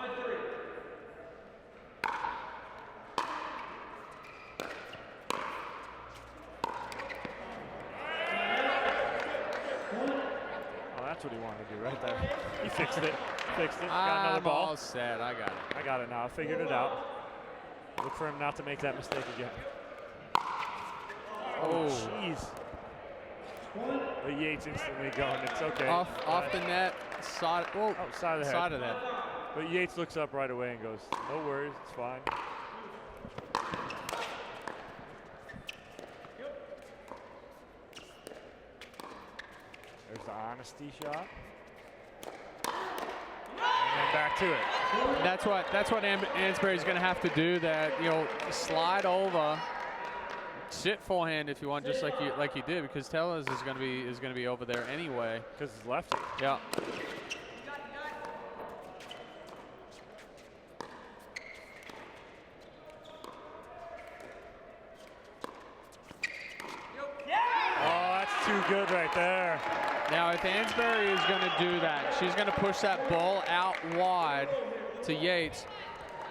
Oh, that's what he wanted to do right there. He fixed it. Got another ball. I'm all set. I got it. I got it now. I figured it out. Look for him not to make that mistake again. Oh, jeez. But Yates instantly going. It's okay. Off the net. Side. Oh, side of the head. Side of that. But Yates looks up right away and goes, no worries, it's fine. There's the honesty shot. And then back to it. That's what Ansboury's going to have to do. That slide over, sit forehand if you want, just like you did, because Tellez is going to be over there anyway. Because it's lefty. Yeah. Too good right there. Now, if Ansboury is going to do that, she's going to push that ball out wide to Yates.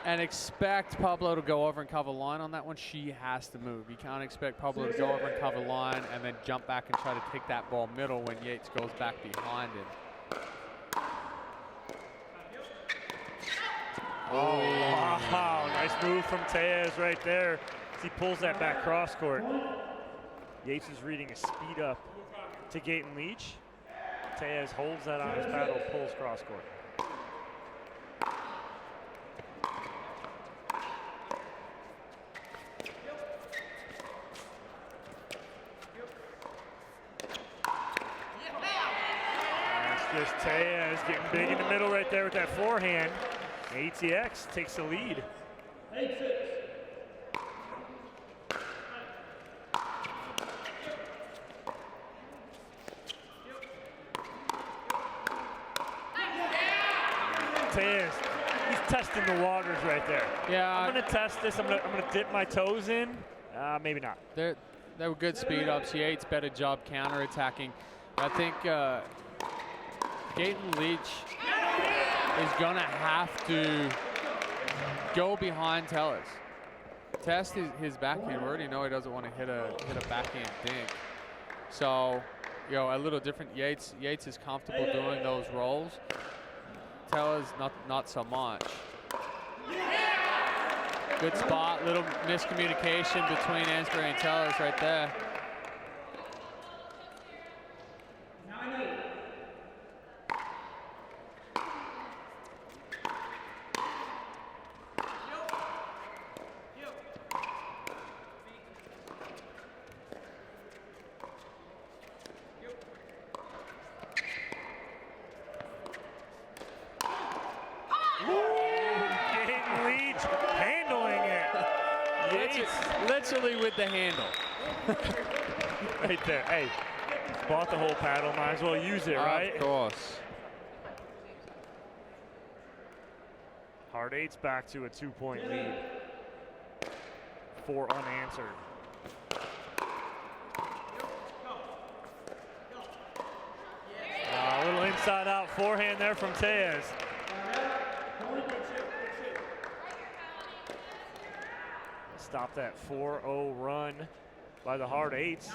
and expect Pablo to go over and cover line on that one. She has to move. You can't expect Pablo to go over and cover line and then jump back and try to take that ball middle when Yates goes back behind him. Oh, wow. Nice move from Tellez right there as he pulls that back cross court. Yates is reading a speed up to Gaytan-Leach. Tellez holds that on his paddle, pulls cross court. That's just Tellez getting big in the middle right there with that forehand. ATX takes the lead. 8-6. Tellez, he's testing the waters right there. Yeah. I'm gonna test this. I'm gonna dip my toes in. Maybe not. They were good speed ups. Yates better job counterattacking. I think Gaytan-Leach is gonna have to go behind Tellez. Test his backhand. We already know he doesn't want to hit a backhand dink. So, you know, a little different. Yates is comfortable doing those rolls. Tellez not so much. Good spot. Little miscommunication between Ansboury and Tellez right there. 9-8. Gaytan-Leach handling it. Yates literally with the handle. right there. Hey, bought the whole paddle. Might as well use it, right? Of course. Hard Eight's back to a 2-point lead. 4 unanswered. A little inside out forehand there from Tellez. Stop that 4-0 run by the Hard Eights.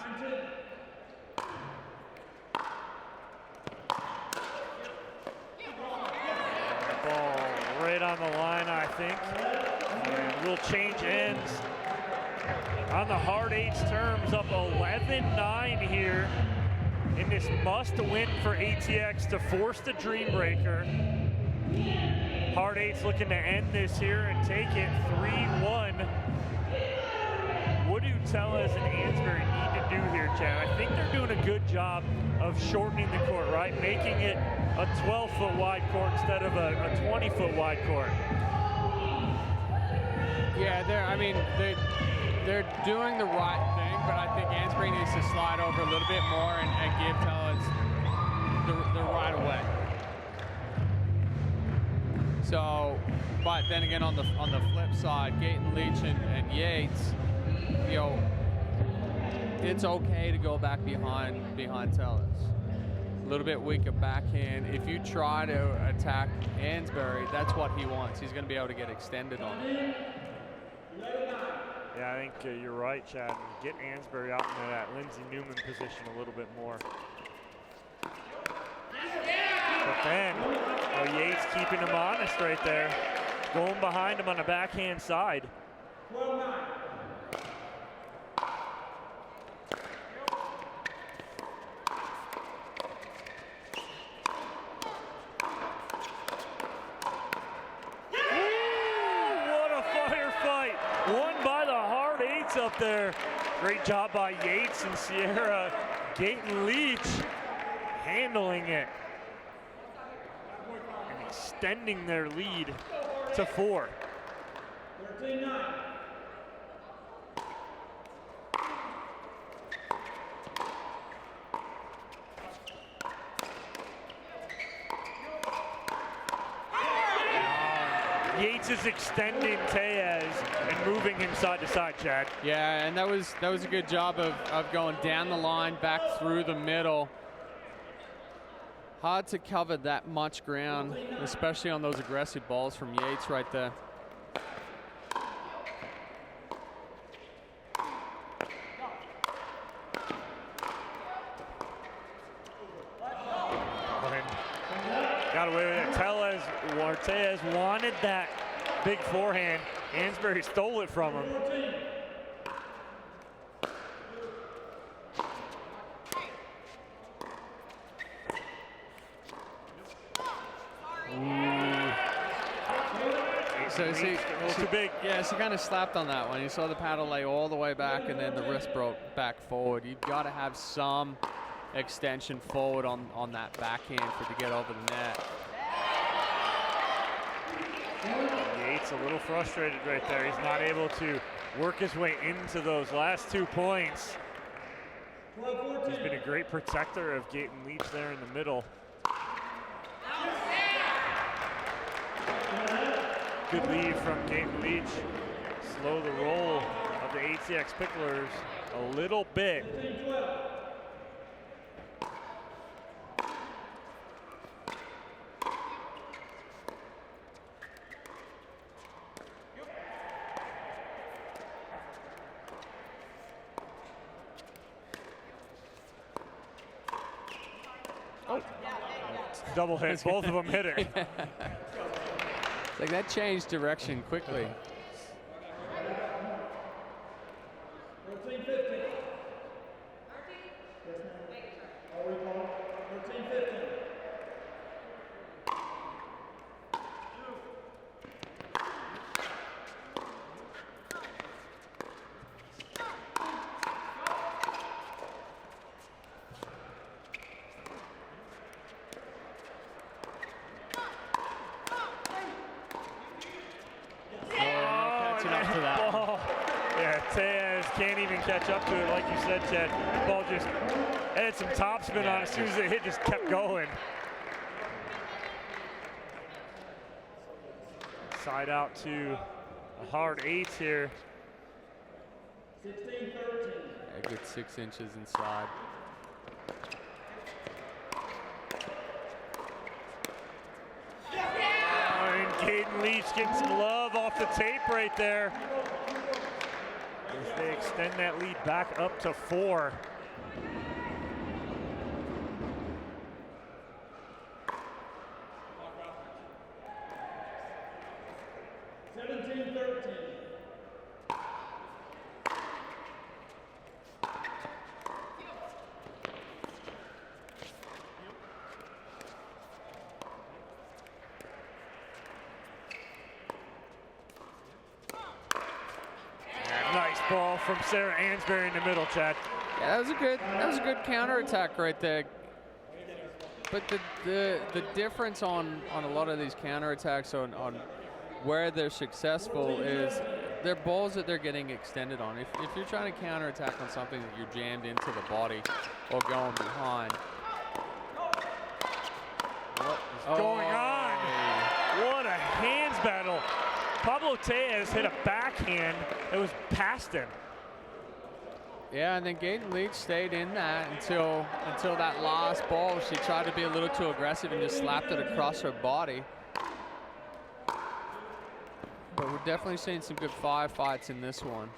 Ball right on the line, I think. And we'll change ends on the Hard Eights terms, up 11-9 here in this must-win for ATX to force the Dream Breaker. Hard Eights looking to end this here and take it 3-1. What do Tellez and Ansboury need to do here, Chad? I think they're doing a good job of shortening the court, right? Making it a 12-foot wide court instead of a 20-foot wide court. Yeah, they're doing the right thing, but I think Ansboury needs to slide over a little bit more and give Tellez the right of way. So, but then again, on the flip side, Gaytan-Leach and Yates, you know, it's okay to go back behind Tellez. A little bit weaker backhand. If you try to attack Ansboury, that's what he wants. He's going to be able to get extended on it. Yeah, I think you're right, Chad. Get Ansboury out into that Lindsey Newman position a little bit more. But then, Yates keeping him honest right there. Going behind him on the backhand side. 12-9. Up there. Great job by Yates and Cierra Gaytan-Leach handling it and extending their lead to 4. 13-9. Yates is extending Tellez and moving him side to side, Chad. Yeah, and that was a good job of going down the line, back through the middle. Hard to cover that much ground, especially on those aggressive balls from Yates right there. got away with it. Tellez wanted that big forehand. Ansboury stole it from him. So see, a little too big. Yeah, she kind of slapped on that one. You saw the paddle lay all the way back, and then the wrist broke back forward. You've got to have some extension forward on that backhand to get over the net. Yates a little frustrated right there. He's not able to work his way into those last 2 points. He's been a great protector of Gaytan-Leach there in the middle. Good lead from Gaytan-Leach. Slow the roll of the ATX Picklers a little bit. Oh, double hit, both of them hit it. It's like that changed direction quickly. Can't even catch up to it, like you said, Chad. The ball just had some topspin on it. As soon as it hit, just kept going. Side out to a hard 8 here. 16-13. A good 6 inches inside. And Gaytan-Leach getting some love off the tape right there. As they extend that lead back up to 4. Nice ball from Sarah Ansboury in the middle, Chad. Yeah, that was a good counterattack right there. But the difference on a lot of these counterattacks on where they're successful is they're balls that they're getting extended on. If you're trying to counterattack on something that you're jammed into the body or going behind. What is going on? What a hands battle. Pablo Tellez hit a backhand that was past him. Yeah, and then Gaytan-Leach stayed in that until that last ball. She tried to be a little too aggressive and just slapped it across her body. But we're definitely seeing some good 5 fights in this one.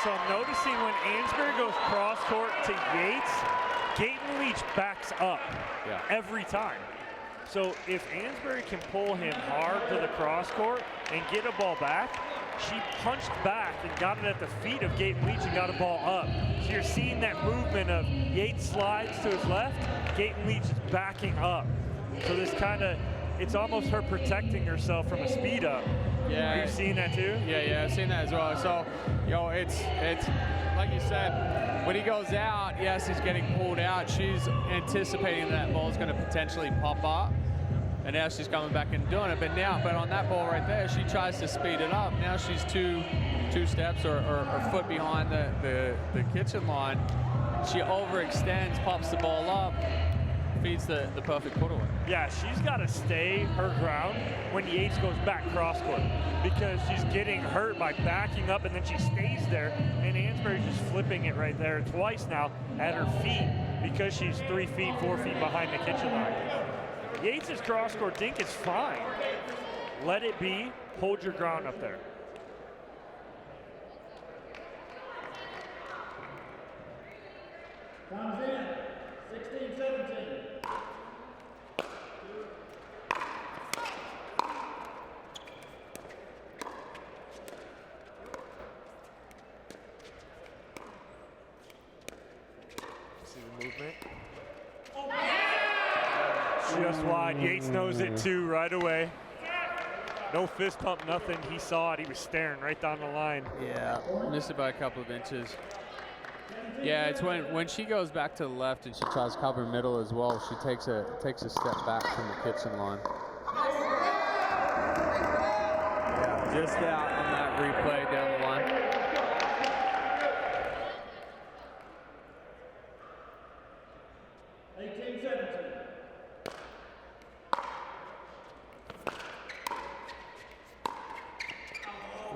So I'm noticing when Ansboury goes cross court to Yates, Gaytan-Leach backs up every time. So if Ansboury can pull him hard to the cross court and get a ball back, she punched back and got it at the feet of Gaytan-Leach and got a ball up. So you're seeing that movement of Yates slides to his left, Gaytan-Leach is backing up. So this kind of, it's almost her protecting herself from a speed up. Yeah. Are you seeing that too? Yeah, I've seen that as well. So, it's like you said, when he goes out, yes, he's getting pulled out. She's anticipating that ball is going to potentially pop up, and now she's coming back and doing it. But on that ball right there, she tries to speed it up. Now she's two steps or a foot behind the kitchen line. She overextends, pops the ball up, feeds the perfect put away. Yeah, she's got to stay her ground when Yates goes back cross court because she's getting hurt by backing up and then she stays there, and Ansboury's just flipping it right there twice now at her feet because she's 3 feet, 4 feet behind the kitchen line. Yates' cross court dink is fine. Let it be. Hold your ground up there. Comes in, 16-17. See the movement. Just wide. Yates knows it too right away. No fist pump, nothing. He saw it. He was staring right down the line. Yeah, missed it by a couple of inches. Yeah, it's when she goes back to the left and she tries to cover middle as well. She takes a step back from the kitchen line. Yeah, just out on that replay down the line.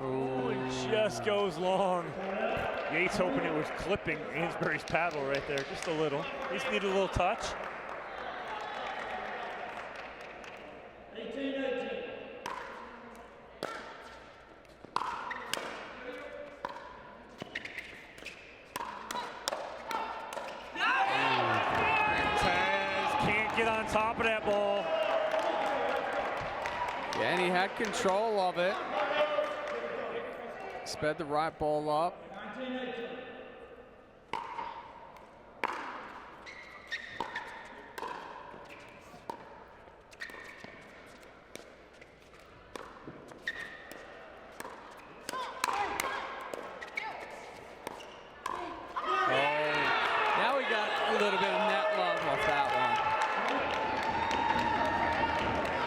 Oh, it just goes long. Yates hoping it was clipping Ansboury's paddle right there, just a little. Just need a little touch. 18-18. Tellez can't get on top of that ball. Yeah, and he had control of it. Sped the right ball up. 19-18. Now we got a little bit of net love off that one.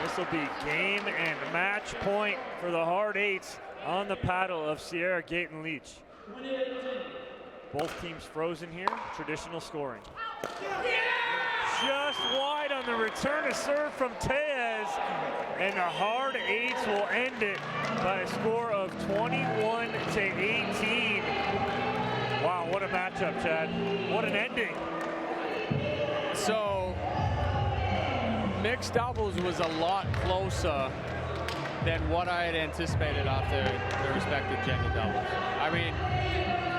This will be game and match point for the hard eights on the paddle of Cierra Gaytan-Leach. Both teams frozen here, traditional scoring. Just wide on the return to serve from Tellez, and the hard eights will end it by a score of 21-18. Wow, what a matchup, Chad. What an ending. So, mixed doubles was a lot closer than what I had anticipated after the respective gender doubles. I mean,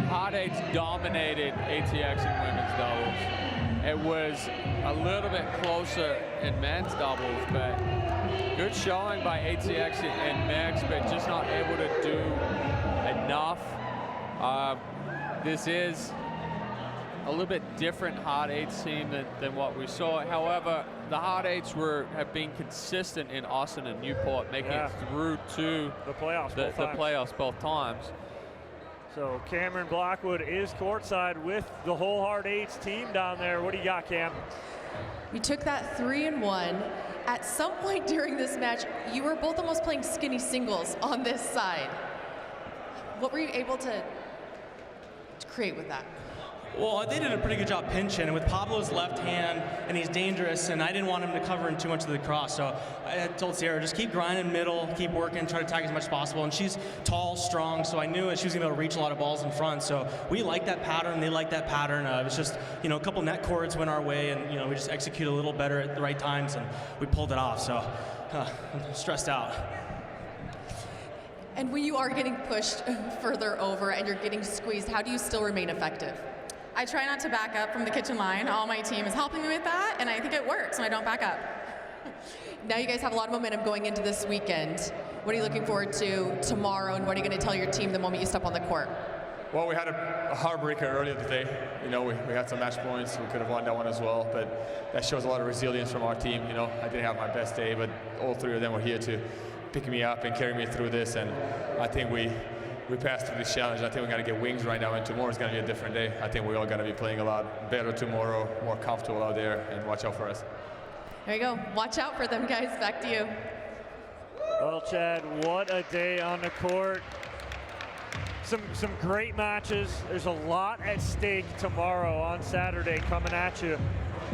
hard eights dominated ATX in women's doubles. It was a little bit closer in men's doubles, but good showing by ATX in mixed, but just not able to do enough. This is a little bit different hard eights team than what we saw. However, the hard eights have been consistent in Austin and Newport, making it through to the playoffs, both times. So Cameron Blackwood is courtside with the whole hard eights team down there. What do you got, Cam? We took that 3-1. At some point during this match, you were both almost playing skinny singles on this side. What were you able to create with that? Well, they did a pretty good job pinching, and with Pablo's left hand, and he's dangerous, and I didn't want him to cover in too much of the cross, so I told Cierra, just keep grinding middle, keep working, try to attack as much as possible, and she's tall, strong, so I knew that she was going to be able to reach a lot of balls in front, so we like that pattern, they like that pattern. It was just, a couple net cords went our way, and, we just executed a little better at the right times, and we pulled it off, so I'm stressed out. And when you are getting pushed further over and you're getting squeezed, how do you still remain effective? I try not to back up from the kitchen line. All my team is helping me with that, and I think it works when I don't back up. Now you guys have a lot of momentum going into this weekend. What are you looking forward to tomorrow, and what are you going to tell your team the moment you step on the court? Well, we had a heartbreaker earlier today. We had some match points. We could have won that one as well, but that shows a lot of resilience from our team. I didn't have my best day, but all three of them were here to pick me up and carry me through this, and I think we passed through this challenge. I think we're going to get wings right now, and tomorrow's going to be a different day. I think we're all going to be playing a lot better tomorrow, more comfortable out there, and watch out for us. There you go. Watch out for them, guys. Back to you. Well, Chad, what a day on the court. Some great matches. There's a lot at stake tomorrow on Saturday coming at you.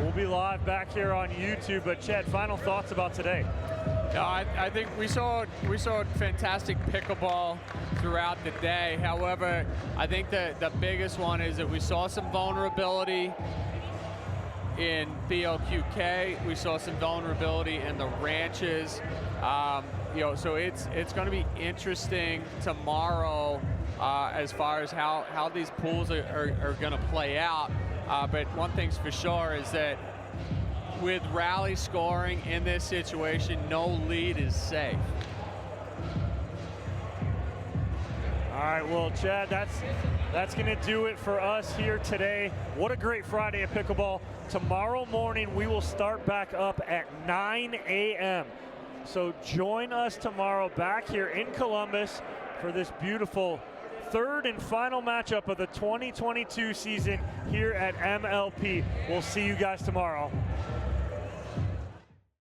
We'll be live back here on YouTube, but Chad, final thoughts about today? No, I think we saw fantastic pickleball throughout the day. However, I think the biggest one is that we saw some vulnerability in BLQK. We saw some vulnerability in the ranches. So it's going to be interesting tomorrow as far as how these pools are going to play out. But one thing's for sure is that with rally scoring in this situation, no lead is safe. All right, well, Chad, that's going to do it for us here today. What a great Friday at Pickleball. Tomorrow morning, we will start back up at 9 a.m. So join us tomorrow back here in Columbus for this beautiful third and final matchup of the 2022 season here at MLP. We'll see you guys tomorrow.